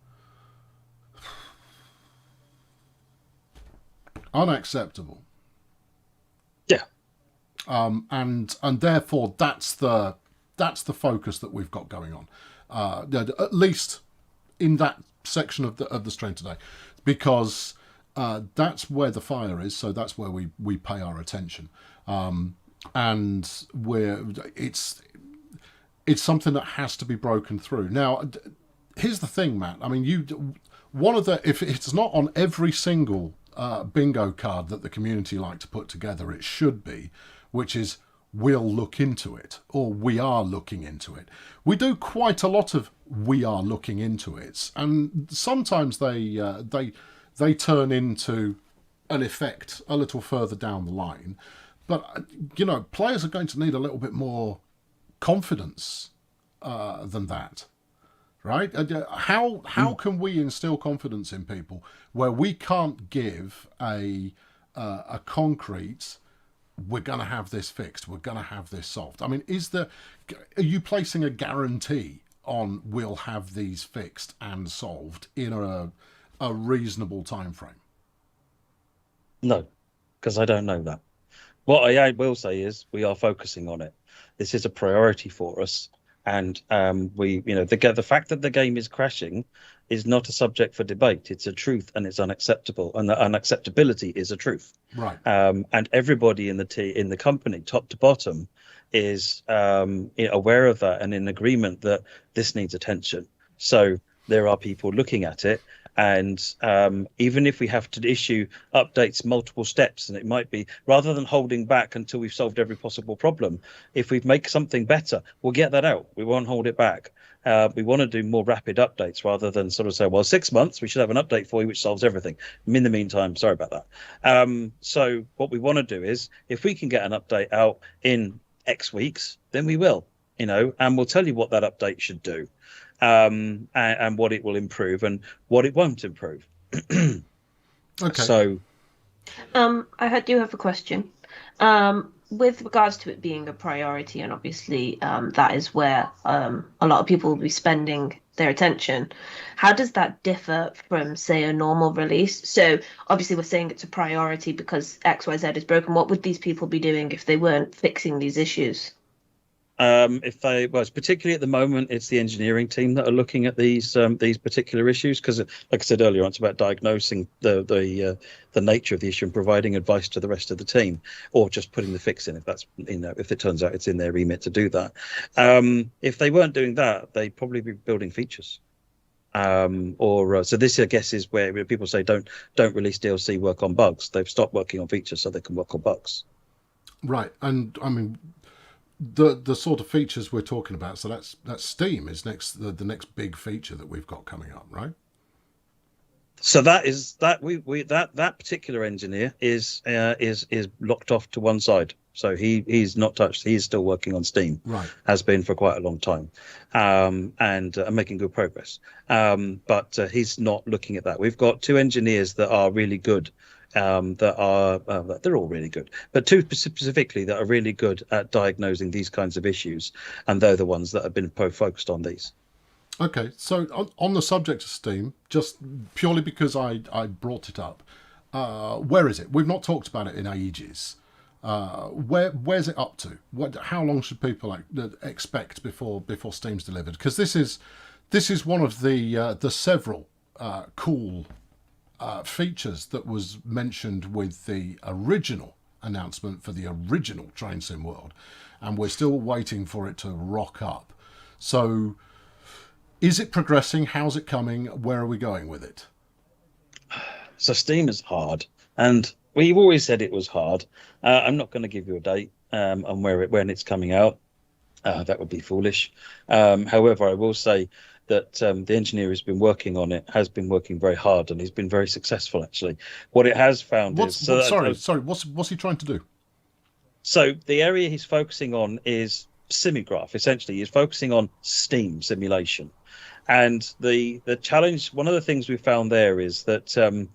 unacceptable. Yeah. And therefore that's the focus that we've got going on, at least in that section of the stream today, because that's where the fire is. So that's where we pay our attention, and it's something that has to be broken through. Now, here's the thing, Matt. I mean, if it's not on every single bingo card that the community like to put together, it should be, which is we'll look into it, or we are looking into it. We do quite a lot of we are looking into it, and sometimes they turn into an effect a little further down the line. But players are going to need a little bit more confidence than that, right? How can we instill confidence in people where we can't give a concrete, we're going to have this fixed, we're going to have this solved? I mean, are you placing a guarantee on we'll have these fixed and solved in a reasonable time frame? No, because I don't know that. What I will say is we are focusing on it. This is a priority for us, and the fact that the game is crashing is not a subject for debate. It's a truth, and it's unacceptable, and the unacceptability is a truth. Right. And everybody in the company, top to bottom, is aware of that and in agreement that this needs attention. So there are people looking at it. And even if we have to issue updates multiple steps, and it might be rather than holding back until we've solved every possible problem, if we make something better, we'll get that out. We won't hold it back. We want to do more rapid updates rather than sort of say, well, 6 months, we should have an update for you which solves everything. In the meantime, sorry about that. So what we want to do is, if we can get an update out in X weeks, then we will, and we'll tell you what that update should do. And what it will improve and what it won't improve. Okay. So, I do have a question. With regards to it being a priority, and obviously that is where a lot of people will be spending their attention. How does that differ from, say, a normal release? So obviously we're saying it's a priority because XYZ is broken. What would these people be doing if they weren't fixing these issues? It's particularly at the moment, it's the engineering team that are looking at these particular issues, because, like I said earlier, it's about diagnosing the nature of the issue and providing advice to the rest of the team, or just putting the fix in if that's if it turns out it's in their remit to do that. If they weren't doing that, they'd probably be building features. So this, I guess, is where people say don't release DLC, work on bugs. They've stopped working on features so they can work on bugs. Right, and I mean, the sort of features we're talking about, so that's Steam is the next big feature that we've got coming up, right? So that particular engineer is locked off to one side. So he's not touched. He's still working on Steam, Right. has been for quite a long time, and making good progress. But he's not looking at that. We've got two engineers that are really good. That are they're all really good, but two specifically that are really good at diagnosing these kinds of issues, and they're the ones that have been focused on these. Okay, so on the subject of Steam, just purely because I brought it up, where is it? We've not talked about it in ages. Where's it up to? How long should people expect before Steam's delivered? Because this is one of the several cool features that was mentioned with the original announcement for the original Train Sim World, and we're still waiting for it to rock up. So, is it progressing? How's it coming? Where are we going with it? So Steam is hard, and we've always said it was hard. I'm not going to give you a date on when it's coming out. That would be foolish. However, I will say that the engineer who's been working on it has been working very hard, and he's been very successful. Actually, what it has found what's he trying to do? So the area he's focusing on is Simigraph. Essentially, he's focusing on Steam simulation, and the challenge. One of the things we found there is that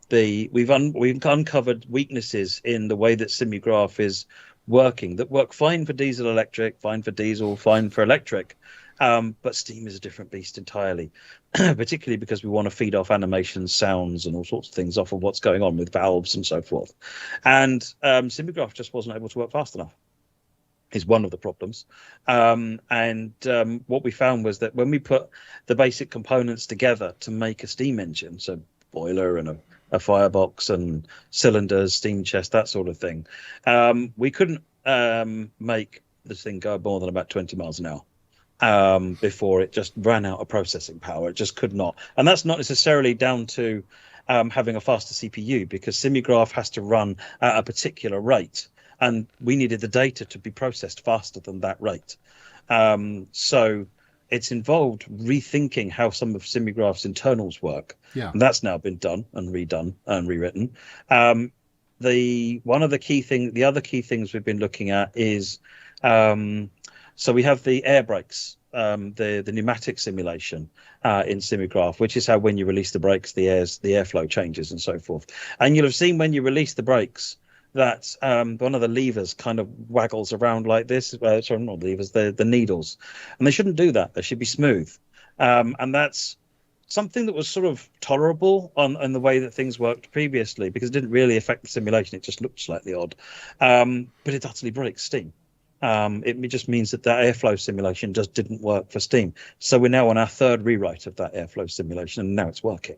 we've uncovered weaknesses in the way that Simigraph is working that work fine for diesel electric, fine for diesel, fine for electric. But Steam is a different beast entirely, particularly because we want to feed off animations, sounds, and all sorts of things off of what's going on with valves and so forth. And Simigraph just wasn't able to work fast enough. Is one of the problems. What we found was that when we put the basic components together to make a steam engine, so boiler and a firebox and cylinders, steam chest, that sort of thing, we couldn't make this thing go more than about 20 miles an hour before it just ran out of processing power. It just could not. And that's not necessarily down to having a faster CPU, because Simigraph has to run at a particular rate, and we needed the data to be processed faster than that rate. So it's involved rethinking how some of Simigraph's internals work. Yeah. And that's now been done and redone and rewritten. The other key things we've been looking at is so we have the air brakes, the pneumatic simulation in Simigraph, which is how when you release the brakes, the airflow changes and so forth. And you'll have seen when you release the brakes that one of the levers kind of waggles around like this. Sorry, not levers, the needles. And they shouldn't do that. They should be smooth. And that's something that was sort of tolerable in the way that things worked previously, because it didn't really affect the simulation. It just looked slightly odd. But it utterly breaks Steam. It just means that airflow simulation just didn't work for Steam. So we're now on our third rewrite of that airflow simulation, and now it's working.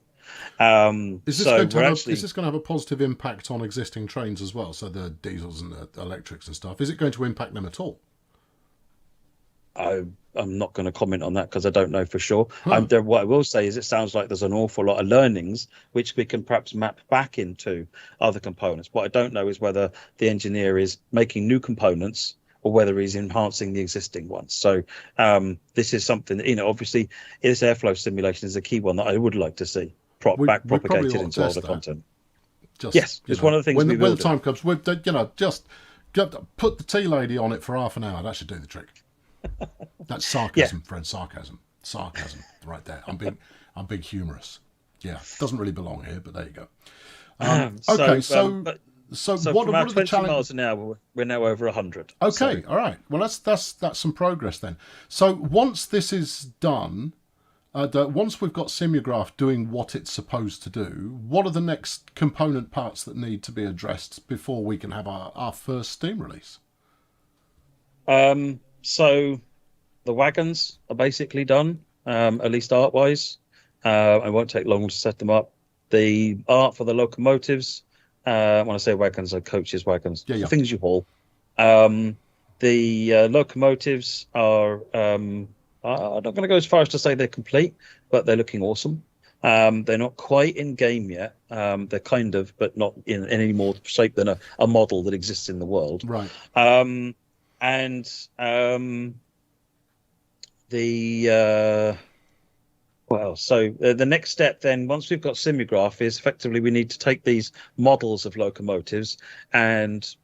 Is this going to have a positive impact on existing trains as well? So the diesels and the electrics and stuff. Is it going to impact them at all? I'm not going to comment on that because I don't know for sure. What I will say is it sounds like there's an awful lot of learnings which we can perhaps map back into other components. What I don't know is whether the engineer is making new components or whether he's enhancing the existing ones. So this is something that, obviously, this airflow simulation is a key one that I would like to see propagated into older content. It's one of the things when the time comes. Just put the tea lady on it for half an hour. That should do the trick. That's sarcasm, friend. Sarcasm right there. I'm being humorous. Yeah, doesn't really belong here, but there you go. So what from are our the 20 challenges? miles an hour, we're now over 100. Okay, all right. Well, that's some progress then. So once this is done, once we've got Simigraph doing what it's supposed to do, what are the next component parts that need to be addressed before we can have our first Steam release? So the wagons are basically done, at least art-wise. It won't take long to set them up. The art for the locomotives, when I say wagons, are coaches' wagons, the things you haul. The locomotives are, I'm not going to go as far as to say they're complete, but they're looking awesome. They're not quite in game yet. They're kind of, but not in any more shape than a model that exists in the world. Right. So the next step then, once we've got Simigraph, is effectively we need to take these models of locomotives and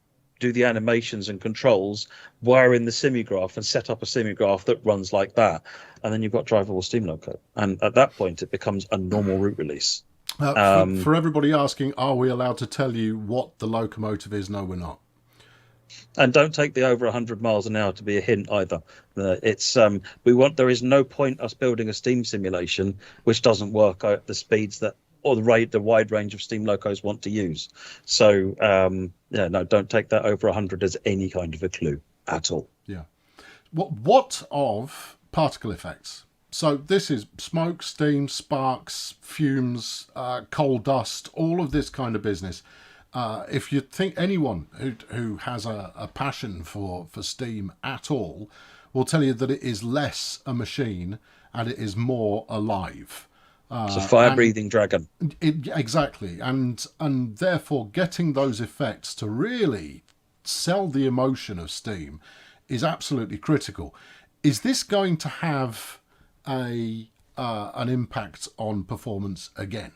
do the animations and controls, wire in the simulgraph and set up a simulgraph that runs like that, and then you've got drivable Steam Loco. And at that point, it becomes a normal root release. For everybody asking, are we allowed to tell you what the locomotive is? No, we're not. And don't take the over 100 miles an hour to be a hint either. There is no point us building a Steam simulation which doesn't work at the speeds that or the wide range of Steam Locos want to use. So don't take that over 100 as any kind of a clue at all. Yeah. What of particle effects? So this is smoke, steam, sparks, fumes, coal dust, all of this kind of business. If you think anyone who has a passion for Steam at all will tell you that it is less a machine and it is more alive. It's a fire-breathing dragon. Exactly. And therefore getting those effects to really sell the emotion of Steam is absolutely critical. Is this going to have an impact on performance again?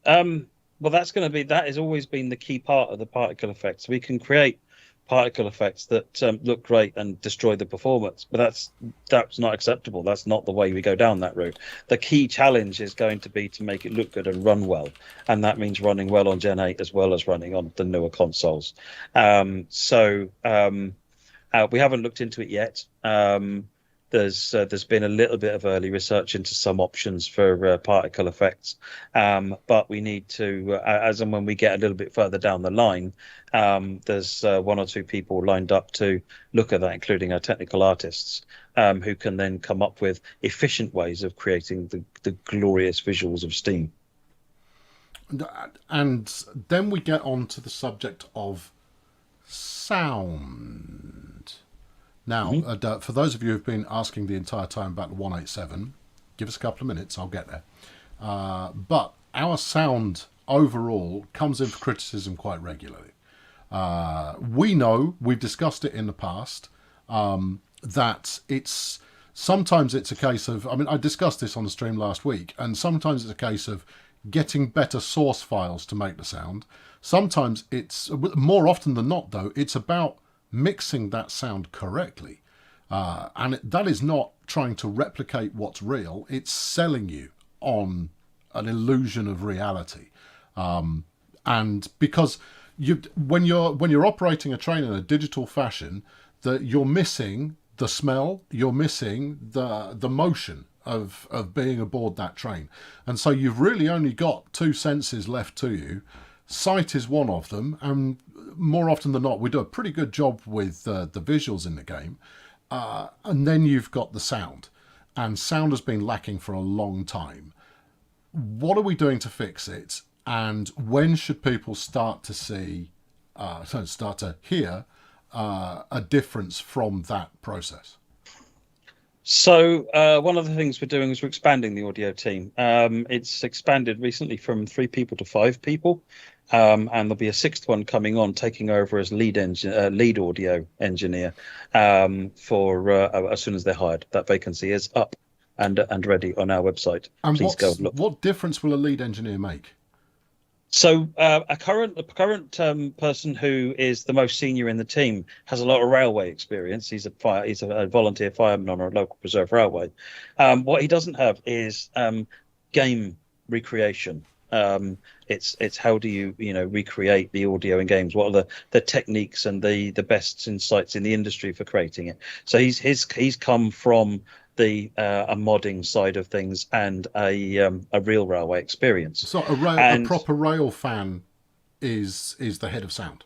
Well, that has always been the key part of the particle effects. We can create particle effects that look great and destroy the performance, but that's not acceptable. That's not the way we go down that route. The key challenge is going to be to make it look good and run well, and that means running well on Gen 8 as well as running on the newer consoles. We haven't looked into it yet. There's been a little bit of early research into some options for particle effects, but we need to, as and when we get a little bit further down the line, there's one or two people lined up to look at that, including our technical artists, who can then come up with efficient ways of creating the glorious visuals of Steam. And then we get on to the subject of sound. Now, for those of you who've been asking the entire time about the 187, give us a couple of minutes, I'll get there. But our sound overall comes in for criticism quite regularly. We know, we've discussed it in the past, that sometimes it's a case of, I discussed this on the stream last week, and sometimes it's a case of getting better source files to make the sound. Sometimes more often than not though, it's about mixing that sound correctly, and that is not trying to replicate what's real. It's selling you on an illusion of reality, and because when you're operating a train in a digital fashion, that you're missing the smell, you're missing the motion of being aboard that train, and so you've really only got two senses left to you. Sight is one of them, and more often than not, we do a pretty good job with the visuals in the game. And then you've got the sound, and sound has been lacking for a long time. What are we doing to fix it? And when should people start to hear a difference from that process? So one of the things we're doing is we're expanding the audio team. It's expanded recently from 3 people to 5 people. And there'll be a 6th one coming on, taking over as lead audio engineer for as soon as they're hired. That vacancy is up and ready on our website. And please go and look. What difference will a lead engineer make? So a current person who is the most senior in the team has a lot of railway experience. He's a volunteer fireman on a local preserve railway. What he doesn't have is game recreation. It's how do you recreate the audio in games? What are the techniques and the best insights in the industry for creating it? So he's come from a modding side of things and a real railway experience. So a proper rail fan is the head of sound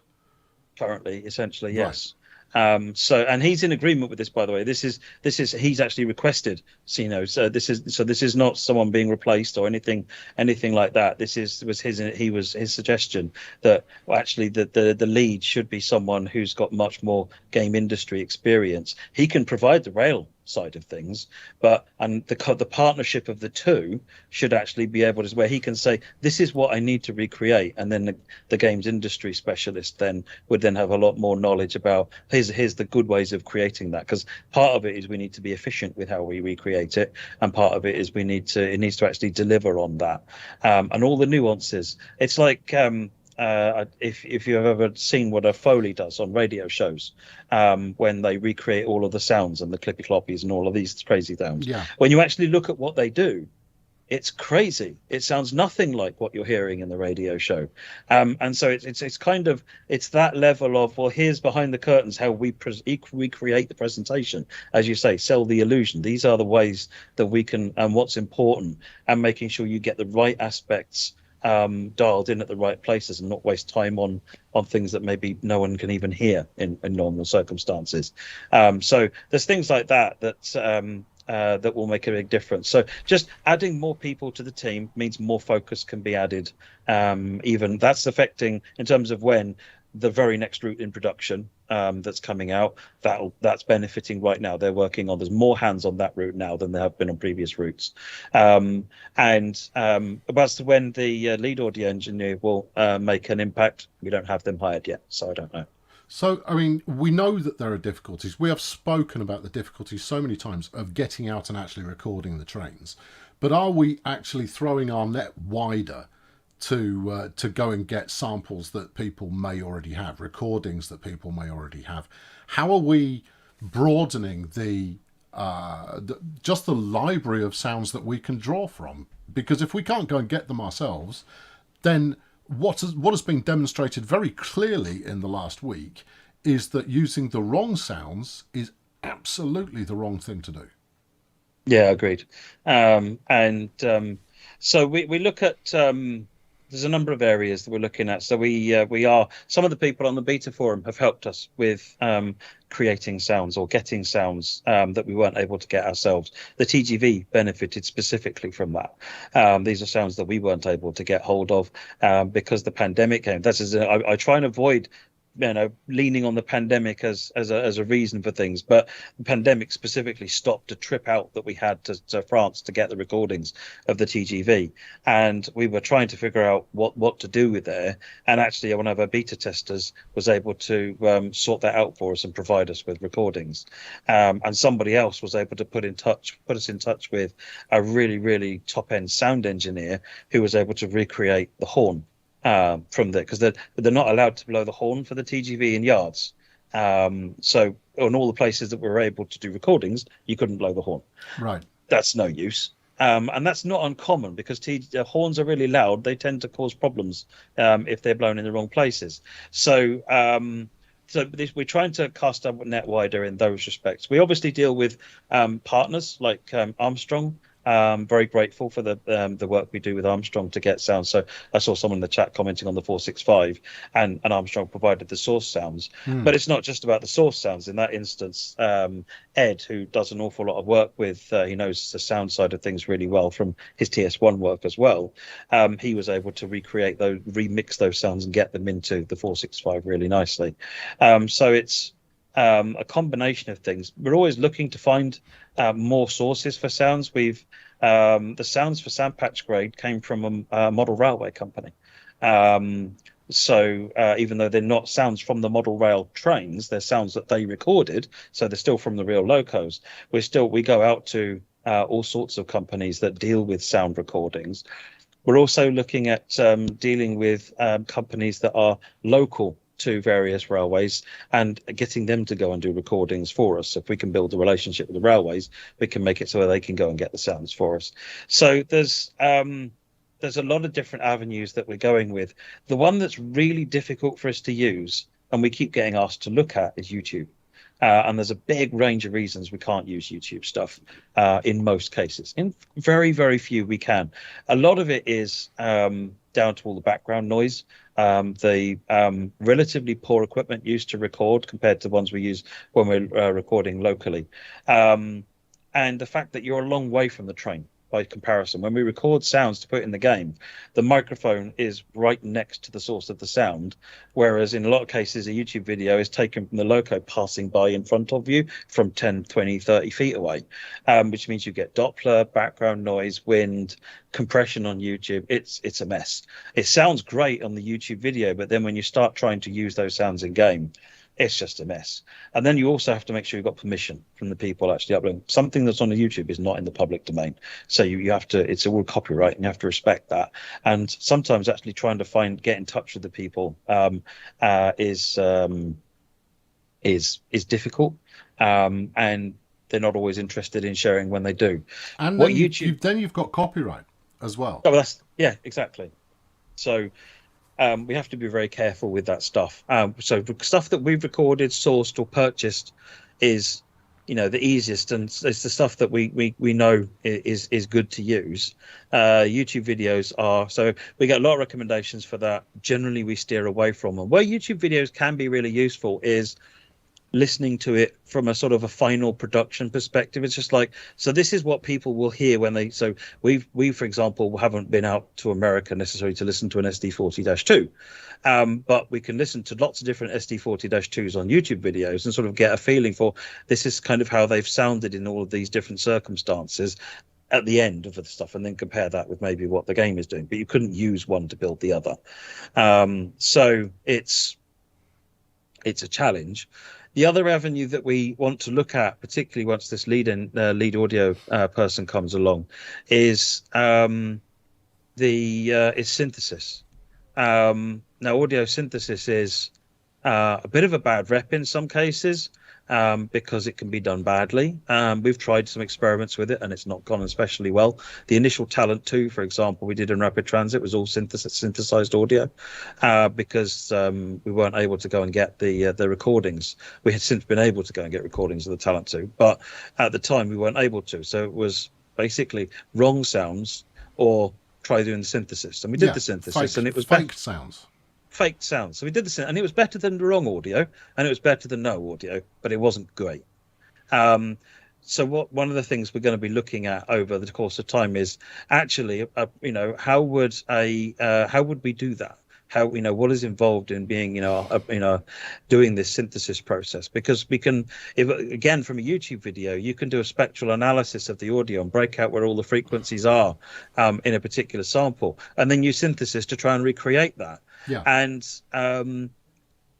currently, essentially, yes. And he's in agreement with this, by the way. This is he's actually requested, so this is not someone being replaced or anything like that. This was his suggestion that actually the lead should be someone who's got much more game industry experience. He can provide the rail side of things, but the partnership of the two should actually be able to, where he can say, this is what I need to recreate, and then the games industry specialist would have a lot more knowledge about here's the good ways of creating that, because part of it is we need to be efficient with how we recreate it, and part of it is it needs to actually deliver on that, and all the nuances. It's like if you've ever seen what a Foley does on radio shows, when they recreate all of the sounds and the clippy cloppies and all of these crazy sounds, Yeah. when you actually look at what they do, it's crazy. It sounds nothing like what you're hearing in the radio show, and so it's kind of, it's that level of, well, here's behind the curtains how we recreate the presentation, as you say, sell the illusion. These are the ways that we can, and what's important, and making sure you get the right aspects dialed in at the right places, and not waste time on things that maybe no one can even hear in normal circumstances. So there's things like that that will make a big difference. So just adding more people to the team means more focus can be added. Even that's affecting in terms of when the very next route in production that's coming out, that's benefiting right now. They're working on, there's more hands on that route now than there have been on previous routes. And about when the lead audio engineer will make an impact, we don't have them hired yet, so I don't know. So, I mean, we know that there are difficulties. We have spoken about the difficulties so many times of getting out and actually recording the trains. But are we actually throwing our net wider to go and get samples that people may already have, recordings that people may already have? How are we broadening just the library of sounds that we can draw from? Because if we can't go and get them ourselves, then what has been demonstrated very clearly in the last week is that using the wrong sounds is absolutely the wrong thing to do. Yeah, agreed. So we look at, there's a number of areas that we're looking at. So we are, some of the people on the beta forum have helped us with creating sounds or getting sounds that we weren't able to get ourselves. The TGV benefited specifically from that. These are sounds that we weren't able to get hold of because the pandemic came. I try and avoid leaning on the pandemic as a reason for things, but the pandemic specifically stopped a trip out that we had to France to get the recordings of the TGV, and we were trying to figure out what to do with there. And actually, one of our beta testers was able to sort that out for us and provide us with recordings. And somebody else was able to put us in touch with a really, really top end sound engineer who was able to recreate the horn from there, because they're not allowed to blow the horn for the TGV in yards. So on all the places that we were able to do recordings, you couldn't blow the horn. Right. That's no use. And that's not uncommon, because horns are really loud. They tend to cause problems if they're blown in the wrong places. So we're trying to cast our net wider in those respects. We obviously deal with partners like Armstrong. Very grateful for the work we do with Armstrong to get sound. So I saw someone in the chat commenting on the 465, and Armstrong provided the source sounds. But it's not just about the source sounds. In that instance, Ed, who does an awful lot of work with, he knows the sound side of things really well from his TS1 work as well. He was able to remix those sounds and get them into the 465 really nicely. So it's a combination of things. We're always looking to find more sources for sounds. The sounds for Sound Patch Grade came from a model railway company. So even though they're not sounds from the model rail trains, they're sounds that they recorded, so they're still from the real locos. We go out to all sorts of companies that deal with sound recordings. We're also looking at dealing with companies that are local to various railways and getting them to go and do recordings for us. If we can build a relationship with the railways, we can make it so they can go and get the sounds for us. So there's a lot of different avenues that we're going with. The one that's really difficult for us to use, and we keep getting asked to look at, is YouTube. And there's a big range of reasons we can't use YouTube stuff in most cases. In very, very few we can. A lot of it is down to all the background noise, the relatively poor equipment used to record compared to ones we use when we're recording locally, and the fact that you're a long way from the train. By comparison, when we record sounds to put in the game, the microphone is right next to the source of the sound, whereas in a lot of cases a YouTube video is taken from the loco passing by in front of you from 10, 20, 30 feet away, which means you get Doppler, background noise, wind, compression on YouTube. It's a mess. It sounds great on the YouTube video, but then when you start trying to use those sounds in game, it's just a mess. And then you also have to make sure you've got permission from the people actually uploading. Something that's on the YouTube is not in the public domain, so you have to, it's all copyright, and you have to respect that. And sometimes actually trying to get in touch with the people is difficult, and they're not always interested in sharing when they do. And What then YouTube you've got copyright as well. Oh, yeah, exactly. So we have to be very careful with that stuff. So the stuff that we've recorded, sourced, or purchased is, the easiest, and it's the stuff that we know is good to use. YouTube videos are, so we get a lot of recommendations for that. Generally, we steer away from them. Where YouTube videos can be really useful is listening to it from a sort of a final production perspective. It's just like, so this is what people will hear when they, so we for example haven't been out to America necessarily to listen to an SD40-2, but we can listen to lots of different SD40-2s on YouTube videos and sort of get a feeling for, this is kind of how they've sounded in all of these different circumstances at the end of the stuff, and then compare that with maybe what the game is doing. But you couldn't use one to build the other. So it's a challenge. The other avenue that we want to look at, particularly once this lead audio person comes along, is synthesis. Now, audio synthesis is a bit of a bad rep in some cases, because it can be done badly. We've tried some experiments with it, and it's not gone especially well. The initial Talent 2, for example, we did in Rapid Transit, was all synthesized audio, because we weren't able to go and get the recordings. We had since been able to go and get recordings of the Talent 2, but at the time we weren't able to. So it was basically wrong sounds or try doing the synthesis. And we did the synthesis, and it was faked sounds. So we did this, and it was better than the wrong audio, and it was better than no audio, but it wasn't great. So one of the things we're going to be looking at over the course of time is actually, how would we do that? How, what is involved in being, doing this synthesis process? Because we can, again, from a YouTube video, you can do a spectral analysis of the audio and break out where all the frequencies are in a particular sample, and then use synthesis to try and recreate that. Yeah. And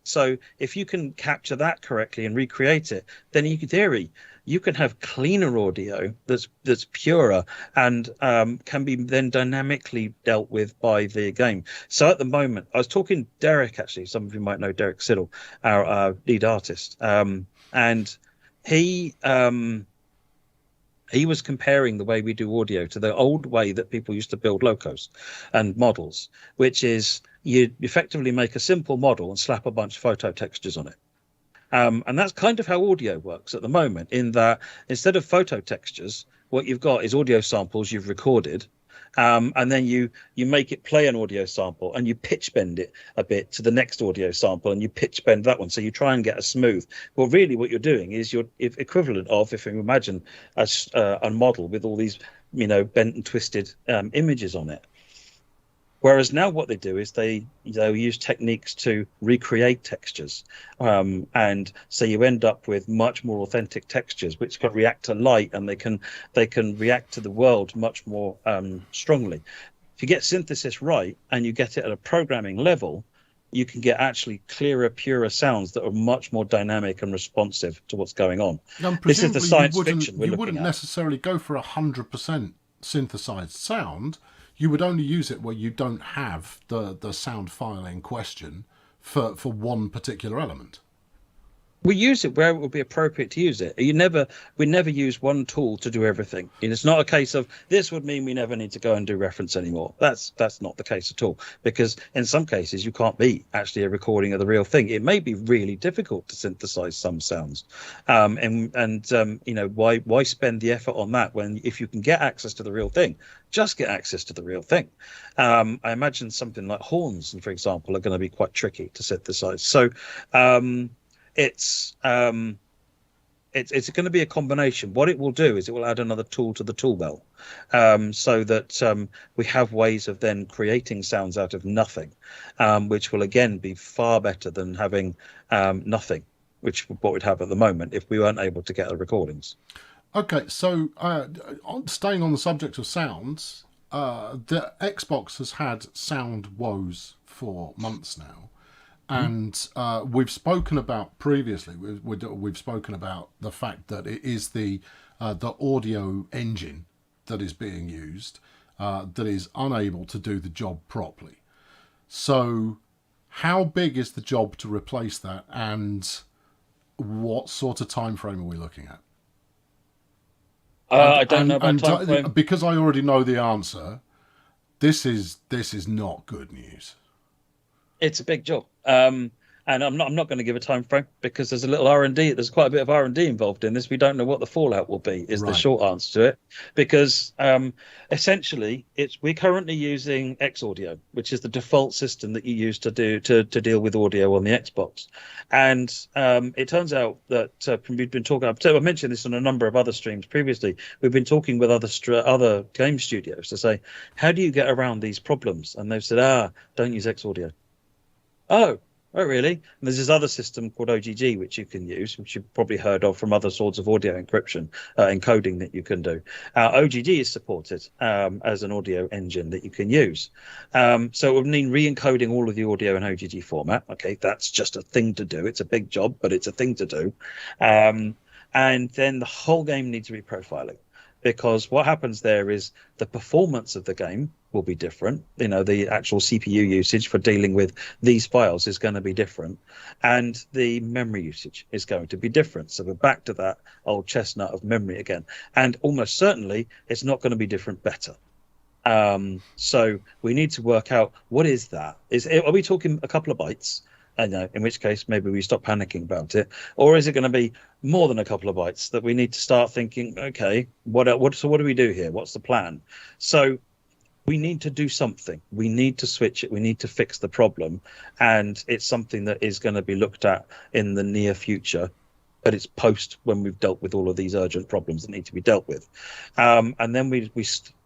so if you can capture that correctly and recreate it, then in theory, you can have cleaner audio that's purer and can be then dynamically dealt with by the game. So at the moment, I was talking to Derek, actually, some of you might know Derek Siddle, our lead artist, and he was comparing the way we do audio to the old way that people used to build locos and models, which is you effectively make a simple model and slap a bunch of photo textures on it. And that's kind of how audio works at the moment, in that instead of photo textures, what you've got is audio samples you've recorded, and then you make it play an audio sample, and you pitch bend it a bit to the next audio sample, and you pitch bend that one, so you try and get a smooth. Well, really what you're doing is you're equivalent of, if you imagine a model with all these bent and twisted images on it. Whereas now what they do is they use techniques to recreate textures, and so you end up with much more authentic textures which can react to light, and they can react to the world much more strongly. If you get synthesis right and you get it at a programming level, you can get actually clearer, purer sounds that are much more dynamic and responsive to what's going on. This is the science fiction we're looking at. You wouldn't necessarily go for 100% synthesized sound. You would only use it where you don't have the sound file in question for one particular element. We use it where it would be appropriate to use it. We never use one tool to do everything. And it's not a case of this would mean we never need to go and do reference anymore. That's not the case at all, because in some cases you can't be actually a recording of the real thing. It may be really difficult to synthesize some sounds, why spend the effort on that when if you can get access to the real thing, just get access to the real thing. I imagine something like horns, for example, are going to be quite tricky to synthesize. So it's going to be a combination. What it will do is it will add another tool to the tool belt, so that we have ways of then creating sounds out of nothing, which will again be far better than having nothing, which what we'd have at the moment if we weren't able to get the recordings. Okay, so staying on the subject of sounds, the Xbox has had sound woes for months now. And we've spoken about previously. We've spoken about the fact that it is the audio engine that is being used that is unable to do the job properly. So, how big is the job to replace that, and what sort of time frame are we looking at? I don't know about time frame. Because I already know the answer. This is not good news. It's a big job, and I'm not going to give a time frame because there's a little R&D. There's quite a bit of R&D involved in this. We don't know what the fallout will be. Is the short answer to it? Because essentially, we're currently using X Audio, which is the default system that you use to deal with audio on the Xbox. And it turns out that we've been talking. I mentioned this on a number of other streams previously. We've been talking with other game studios to say, how do you get around these problems? And they've said, don't use X Audio. Oh, really? And there's this other system called OGG, which you can use, which you've probably heard of from other sorts of audio encryption, encoding that you can do. OGG is supported as an audio engine that you can use. So it would mean re-encoding all of the audio in OGG format. Okay, that's just a thing to do. It's a big job, but it's a thing to do. And then the whole game needs reprofiling. Because what happens there is the performance of the game will be different. The actual CPU usage for dealing with these files is going to be different. And the memory usage is going to be different. So we're back to that old chestnut of memory again. And almost certainly it's not going to be different better. So we need to work out, what is that? Are we talking a couple of bytes? In which case maybe we stop panicking about it, or is it going to be more than a couple of bytes that we need to start thinking, okay, what do we do here? What's the plan? So we need to do something. We need to switch it. We need to fix the problem, and it's something that is going to be looked at in the near future. But it's post when we've dealt with all of these urgent problems that need to be dealt with, and then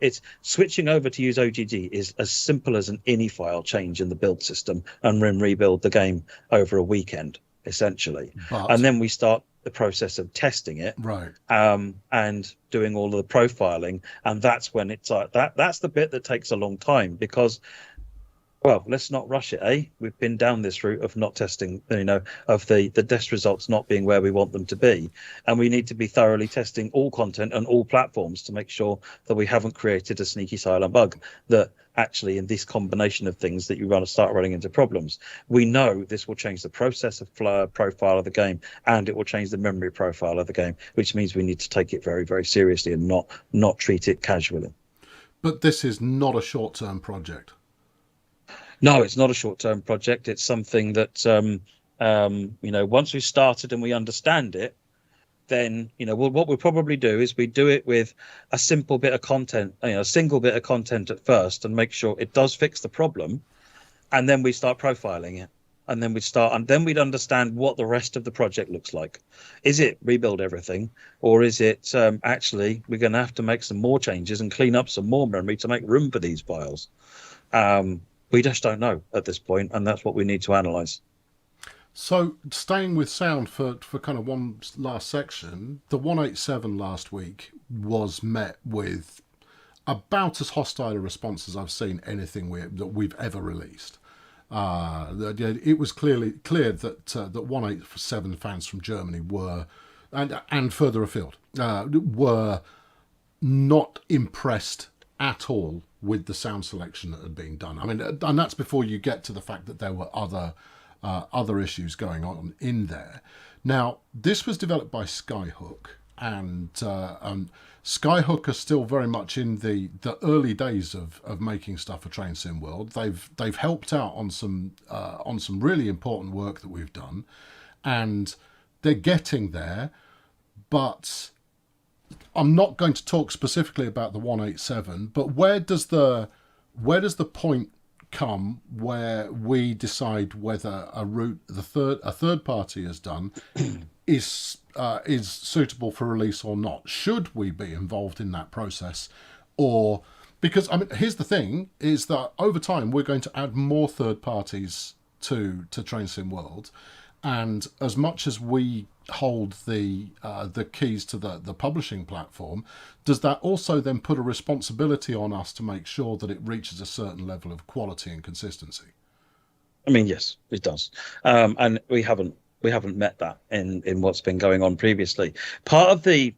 it's switching over to use OGG is as simple as an ini file change in the build system, and then rebuild the game over a weekend essentially, and then we start the process of testing it, right? And doing all of the profiling, and that's when it's like that's the bit that takes a long time because. Well, let's not rush it, eh? We've been down this route of not testing, of the test results not being where we want them to be. And we need to be thoroughly testing all content and all platforms to make sure that we haven't created a sneaky silent bug that actually in this combination of things that you start running into problems. We know this will change the process of profile of the game, and it will change the memory profile of the game, which means we need to take it very, very seriously and not treat it casually. But this is not a short-term project. No, it's not a short-term project. It's something that, once we've started and we understand it, then, what we'll probably do is we do it with a simple bit of content, a single bit of content at first, and make sure it does fix the problem. And then we start profiling it. And then we'd understand what the rest of the project looks like. Is it rebuild everything? Or is it actually we're going to have to make some more changes and clean up some more memory to make room for these files? We just don't know at this point, and that's what we need to analyze. So, staying with sound for kind of one last section, the 187 last week was met with about as hostile a response as I've seen anything that we've ever released. It was clear that 187 fans from Germany were, and further afield, were not impressed at all with the sound selection that had been done. I mean, and that's before you get to the fact that there were other issues going on in there. Now, this was developed by Skyhook, and Skyhook are still very much in the early days of making stuff for Train Sim World. They've helped out on some really important work that we've done, and they're getting there, but I'm not going to talk specifically about the 187, but where does the point come where we decide whether a route a third party has done is suitable for release or not? Should we be involved in that process, or because here's the thing: is that over time we're going to add more third parties to Train Sim World, and as much as we hold the keys to the publishing platform, does that also then put a responsibility on us to make sure that it reaches a certain level of quality and consistency? I mean, yes, it does, and we haven't met that in what's been going on previously. Part of the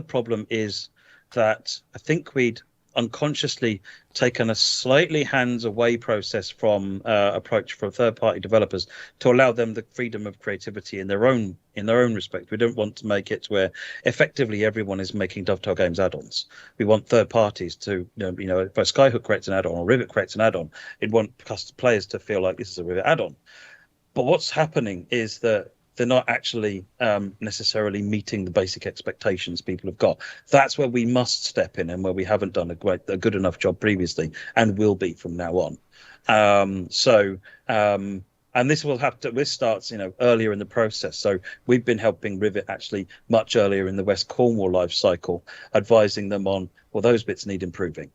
problem is that I think we'd unconsciously taken a slightly hands away process from approach for third party developers to allow them the freedom of creativity in their own respect. We don't want to make it where effectively everyone is making Dovetail Games add-ons. We want third parties to, if a Skyhook creates an add-on or Rivet creates an add-on, it want players to feel like this is a Rivet add-on. But what's happening is that they're not actually necessarily meeting the basic expectations people have got. That's where we must step in, and where we haven't done a good enough job previously, and will be from now on. And this starts earlier in the process. So we've been helping Rivet actually much earlier in the West Cornwall life cycle, advising them on, well, those bits need improving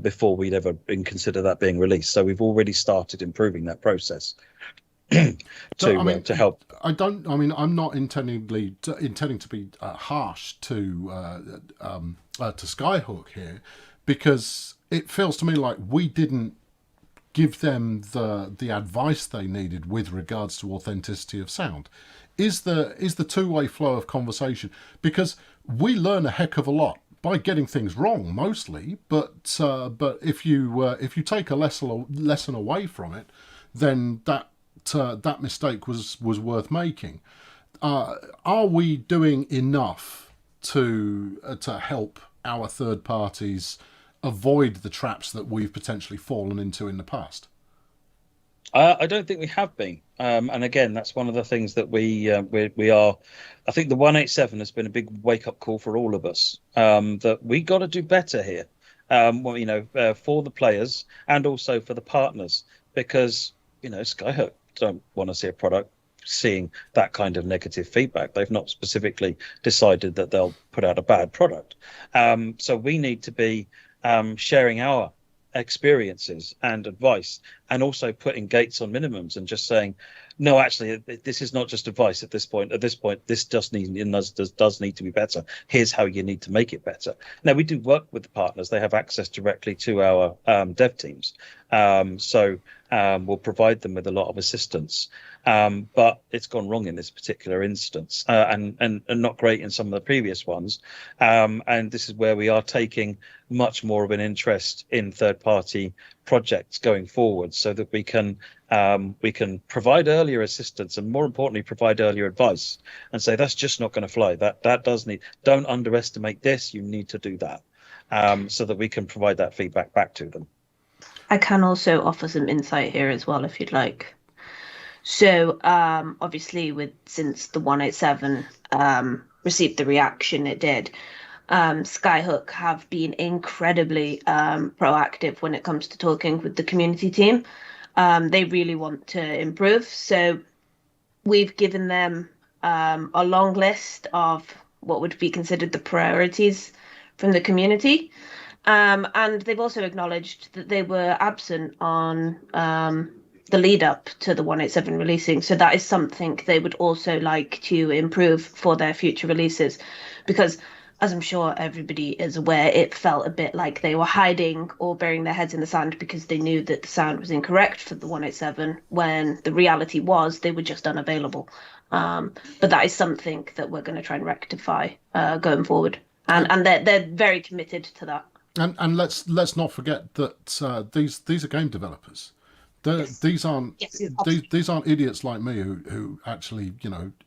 before we'd ever consider that being released. So we've already started improving that process. to help. I'm not intending to be harsh to Skyhook here, because it feels to me like we didn't give them the advice they needed with regards to authenticity of sound. Is the two-way flow of conversation, because we learn a heck of a lot by getting things wrong mostly, but if you take a lesson away from it, then that mistake was worth making. Are we doing enough to help our third parties avoid the traps that we've potentially fallen into in the past? I don't think we have been, and again, that's one of the things that we are. I think the 187 has been a big wake up call for all of us, that we got to do better here. For the players and also for the partners, because Skyhook don't want to see a product seeing that kind of negative feedback. They've not specifically decided that they'll put out a bad product. So we need to be sharing our experiences and advice, and also putting gates on minimums and just saying, no, actually, this is not just advice at this point. At this point, this does need to be better. Here's how you need to make it better. Now, we do work with the partners. They have access directly to our dev teams. So we'll provide them with a lot of assistance. But it's gone wrong in this particular instance, and not great in some of the previous ones. And this is where we are taking much more of an interest in third-party projects going forward, so that we can provide earlier assistance, and more importantly, provide earlier advice, and say that's just not going to fly. That does need. Don't underestimate this. You need to do that, so that we can provide that feedback back to them. I can also offer some insight here as well, if you'd like. So obviously, since the 187 received the reaction it did, Skyhook have been incredibly proactive when it comes to talking with the community team. They really want to improve. So we've given them a long list of what would be considered the priorities from the community. And they've also acknowledged that they were absent on the lead up to the 187 releasing. So that is something they would also like to improve for their future releases, because as I'm sure everybody is aware, it felt a bit like they were hiding or burying their heads in the sand because they knew that the sound was incorrect for the 187, when the reality was they were just unavailable. But that is something that we're going to try and rectify going forward. And they're very committed to that. And let's not forget that these are game developers. Yes. These aren't idiots like me who actually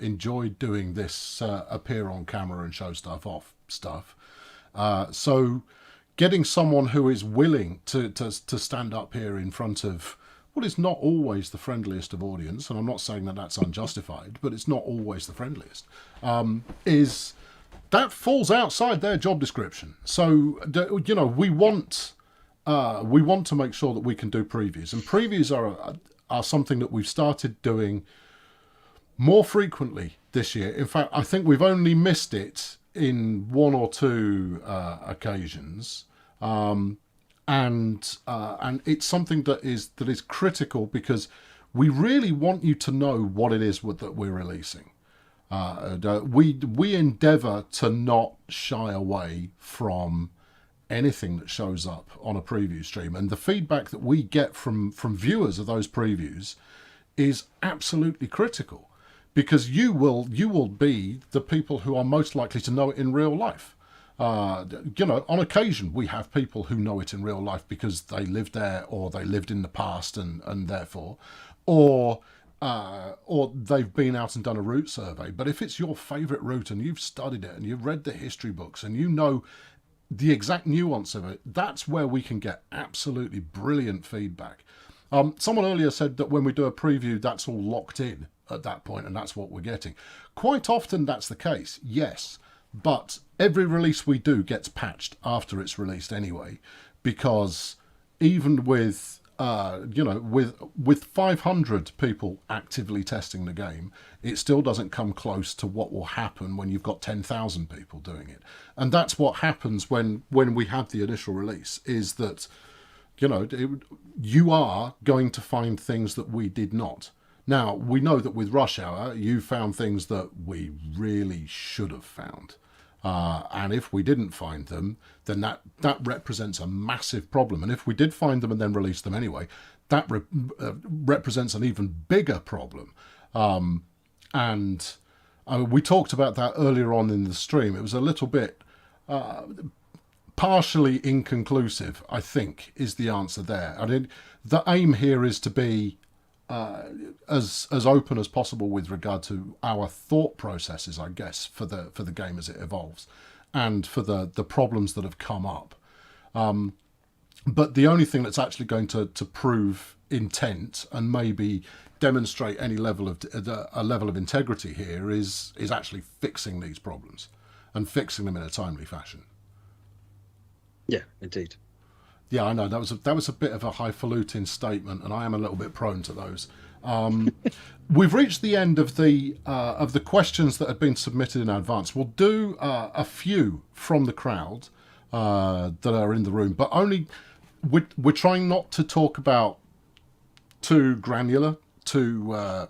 enjoy doing this, appear on camera and show stuff. So getting someone who is willing to stand up here in front of what is not always the friendliest of audience, and I'm not saying that that's unjustified, but it's not always the friendliest, is that falls outside their job description. So we want to make sure that we can do previews, and previews are something that we've started doing more frequently this year. In fact, I think we've only missed it in one or two occasions, and it's something that is critical, because we really want you to know what it is that we're releasing. We endeavour to not shy away from anything that shows up on a preview stream, and the feedback that we get from viewers of those previews is absolutely critical, because you will be the people who are most likely to know it in real life. On occasion we have people who know it in real life because they lived there, or they lived in the past, and therefore, or they've been out and done a route survey. But if it's your favourite route and you've studied it and you've read the history books and you know the exact nuance of it, that's where we can get absolutely brilliant feedback. Someone earlier said that when we do a preview, that's all locked in at that point, and that's what we're getting. Quite often that's the case, yes, but every release we do gets patched after it's released anyway, because even with with 500 people actively testing the game, it still doesn't come close to what will happen when you've got 10,000 people doing it. And that's what happens when we have the initial release, is that you are going to find things that we did not. Now, we know that with Rush Hour, you found things that we really should have found. And if we didn't find them, then that represents a massive problem. And if we did find them and then release them anyway, that represents an even bigger problem. We talked about that earlier on in the stream. It was a little bit partially inconclusive, I think, is the answer there. I mean, the aim here is to be as open as possible with regard to our thought processes, I guess, for the game as it evolves, and for the problems that have come up. But the only thing that's actually going to prove intent and maybe demonstrate any level of integrity here is actually fixing these problems and fixing them in a timely fashion. Yeah, indeed. Yeah, I know that was a bit of a highfalutin statement, and I am a little bit prone to those. We've reached the end of the questions that had been submitted in advance. We'll do a few from the crowd that are in the room, but only we're trying not to talk about too granular, too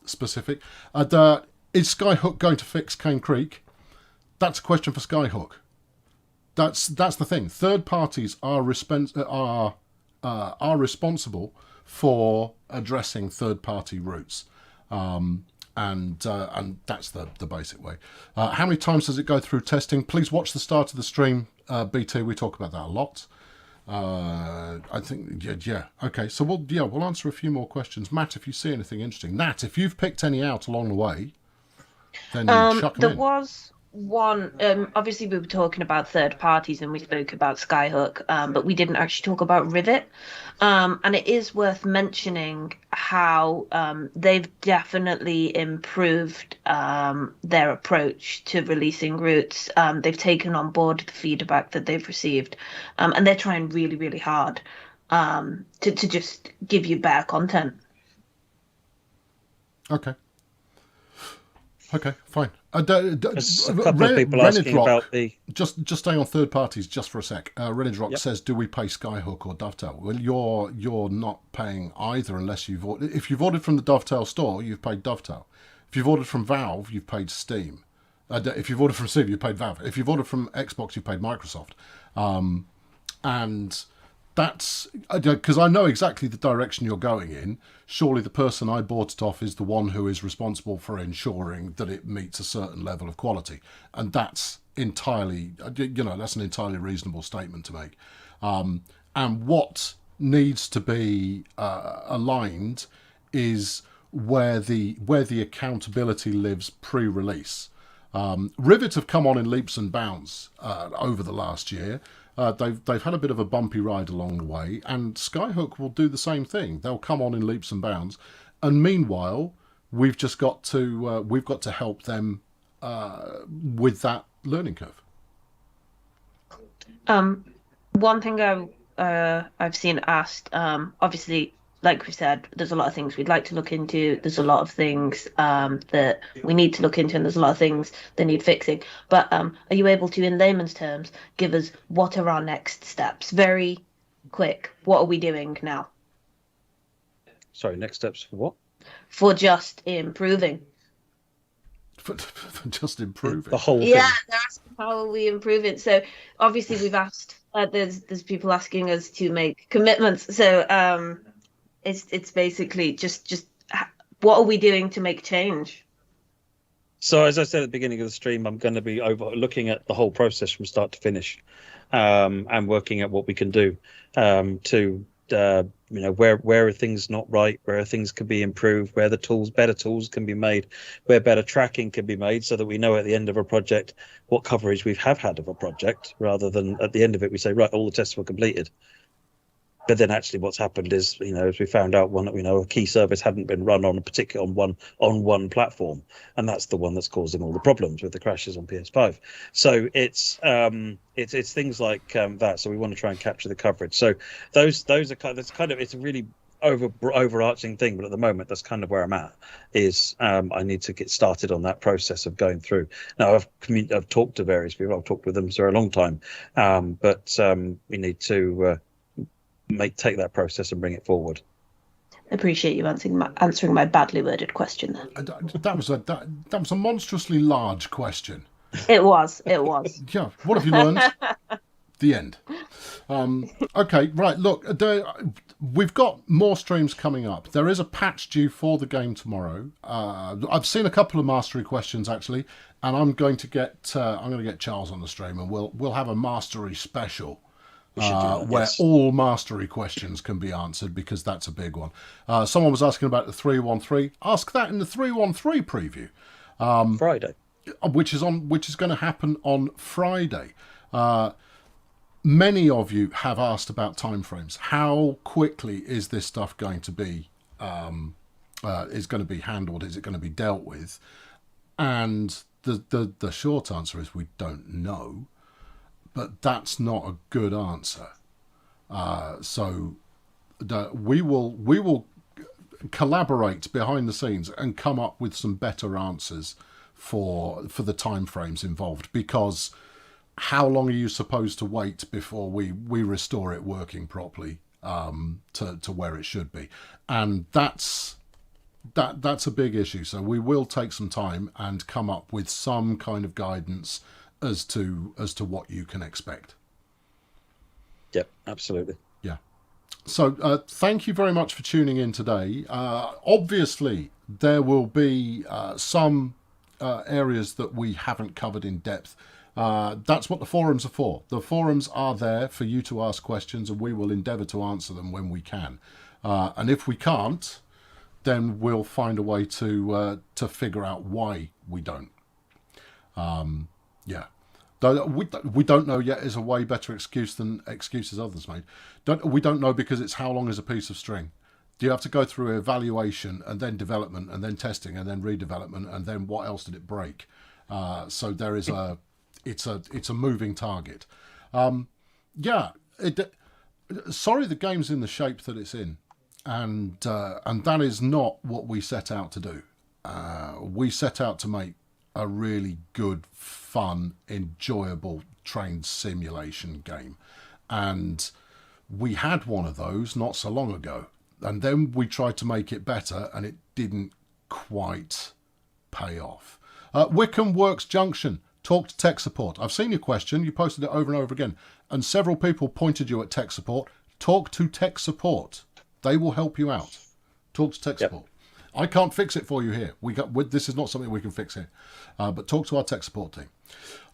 specific. Is Skyhook going to fix Cane Creek? That's a question for Skyhook. That's the thing. Third parties are responsible for addressing third-party routes, and that's the basic way. How many times does it go through testing? Please watch the start of the stream, BT. We talk about that a lot. I think yeah. Okay, so we'll answer a few more questions. Matt, if you see anything interesting, Nat, if you've picked any out along the way, then chuck them in. There was one, obviously we were talking about third parties and we spoke about Skyhook, but we didn't actually talk about Rivet. And it is worth mentioning how they've definitely improved their approach to releasing routes. They've taken on board the feedback that they've received, and they're trying really, really hard to just give you better content. Okay, fine. There's a couple of people asking about the... Just stay on third parties just for a sec. Renid Rock says, do we pay Skyhook or Dovetail? Well, you're not paying either unless you've ordered... If you've ordered from the Dovetail store, you've paid Dovetail. If you've ordered from Valve, you've paid Steam. If you've ordered from Steam, you've paid Valve. If you've ordered from Xbox, you've paid Microsoft. And that's... Because I know exactly the direction you're going in. Surely the person I bought it off is the one who is responsible for ensuring that it meets a certain level of quality. And that's entirely, that's an entirely reasonable statement to make. And what needs to be aligned is where the accountability lives pre-release. Rivet have come on in leaps and bounds over the last year. They've had a bit of a bumpy ride along the way, and Skyhook will do the same thing. They'll come on in leaps and bounds, and meanwhile, we've got to help them with that learning curve. One thing I've seen asked, obviously, like we said, there's a lot of things we'd like to look into. There's a lot of things that we need to look into, and there's a lot of things that need fixing. But are you able to, in layman's terms, give us what are our next steps? Very quick. What are we doing now? Sorry, next steps for what? For just improving. for just improving. The whole Yeah, thing. they're asking how will we improve it. So obviously we've asked. There's people asking us to make commitments. So it's basically just what are we doing to make change? So as I said at the beginning of the stream, I'm going to be looking at the whole process from start to finish, and working at what we can do to where are things not right, where things can be improved, where better tools can be made, where better tracking can be made, so that we know at the end of a project what coverage we have had of a project, rather than at the end of it we say, right, all the tests were completed. But then actually what's happened is, as we found out, a key service hadn't been run on on one platform, and that's the one that's causing all the problems with the crashes on PS5. So it's things like that. So we want to try and capture the coverage. So those are it's a really overarching thing, but at the moment that's kind of where I'm at. Is I need to get started on that process of going through. Now I've talked to various people. I've talked with them for a long time, but we need to take that process and bring it forward. Appreciate you answering my badly worded question there. That was a monstrously large question. It was. Yeah. What have you learned? The end. Okay, right. Look, we've got more streams coming up. There is a patch due for the game tomorrow. I've seen a couple of mastery questions actually, and I'm going to get Charles on the stream, and we'll have a mastery special. Where all mastery questions can be answered, because that's a big one. Someone was asking about the 313. Ask that in the 313 preview. Friday. Which is going to happen on Friday. Many of you have asked about timeframes. How quickly is this stuff going to be handled? Is it going to be dealt with? And the short answer is we don't know. But that's not a good answer. So we will collaborate behind the scenes and come up with some better answers for the timeframes involved. Because how long are you supposed to wait before we restore it working properly to where it should be? And that's a big issue. So we will take some time and come up with some kind of guidance as to what you can expect. Yep, absolutely. Yeah. So thank you very much for tuning in today. Obviously, there will be some areas that we haven't covered in depth. That's what the forums are for. The forums are there for you to ask questions, and we will endeavour to answer them when we can. And if we can't, then we'll find a way to figure out why we don't. Yeah. Though we don't know yet is a way better excuse than excuses others made. We don't know because it's how long is a piece of string. Do you have to go through evaluation and then development and then testing and then redevelopment and then what else did it break? So there is it's a moving target. Sorry, the game's in the shape that it's in, and that is not what we set out to do. We set out to make a really good, fun, enjoyable train simulation game. And we had one of those not so long ago. And then we tried to make it better, and it didn't quite pay off. Wickham Works Junction, talk to tech support. I've seen your question. You posted it over and over again. And several people pointed you at tech support. Talk to tech support. They will help you out. Talk to tech support. I can't fix it for you here. This is not something we can fix here. But talk to our tech support team.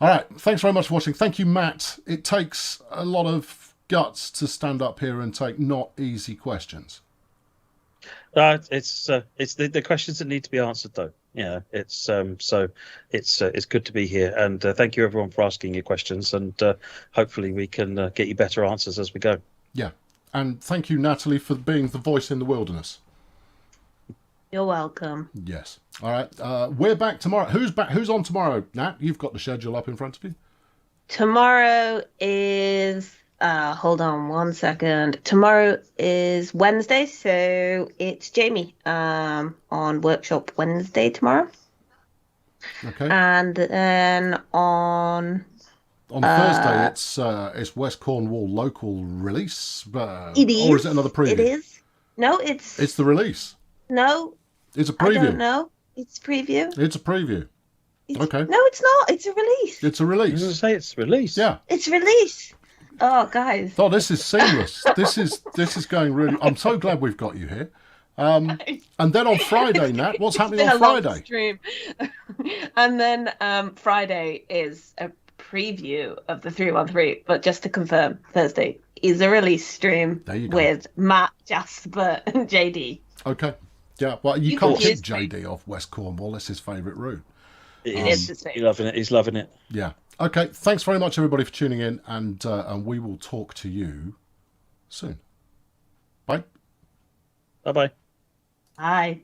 All right. Thanks very much for watching. Thank you, Matt. It takes a lot of guts to stand up here and take not easy questions. It's the questions that need to be answered, though. Yeah, it's good to be here, and thank you everyone for asking your questions, and hopefully we can get you better answers as we go. Yeah, and thank you, Natalie, for being the voice in the wilderness. You're welcome. Yes. All right. We're back tomorrow. Who's back? Who's on tomorrow? Nat, you've got the schedule up in front of you. Tomorrow is hold on one second. Tomorrow is Wednesday, so it's Jamie on Workshop Wednesday tomorrow. Okay. And then on Thursday it's West Cornwall local release. It is. Or is it another preview? It is. No, it's the release. No. It's a preview. I don't know. It's preview. It's a preview. Okay. No, it's not. It's a release. It's a I was going to release. say it's released. Yeah. It's release. Oh, guys. Oh, this is seamless. This is going really. I'm so glad we've got you here. And then on Friday, Nat, what's happening It's on been a long Friday? stream. And then Friday is a preview of the 313. But just to confirm, Thursday is a release stream There you go. with Matt, Jasper, and JD. Okay. Yeah. Well, you You can't can kick use JD off West Cornwall. That's his favourite route. It It is. is his favourite. He's loving it. He's loving it. Yeah. Okay. Thanks very much, everybody, for tuning in, and we will talk to you soon. Bye. Bye bye. Bye.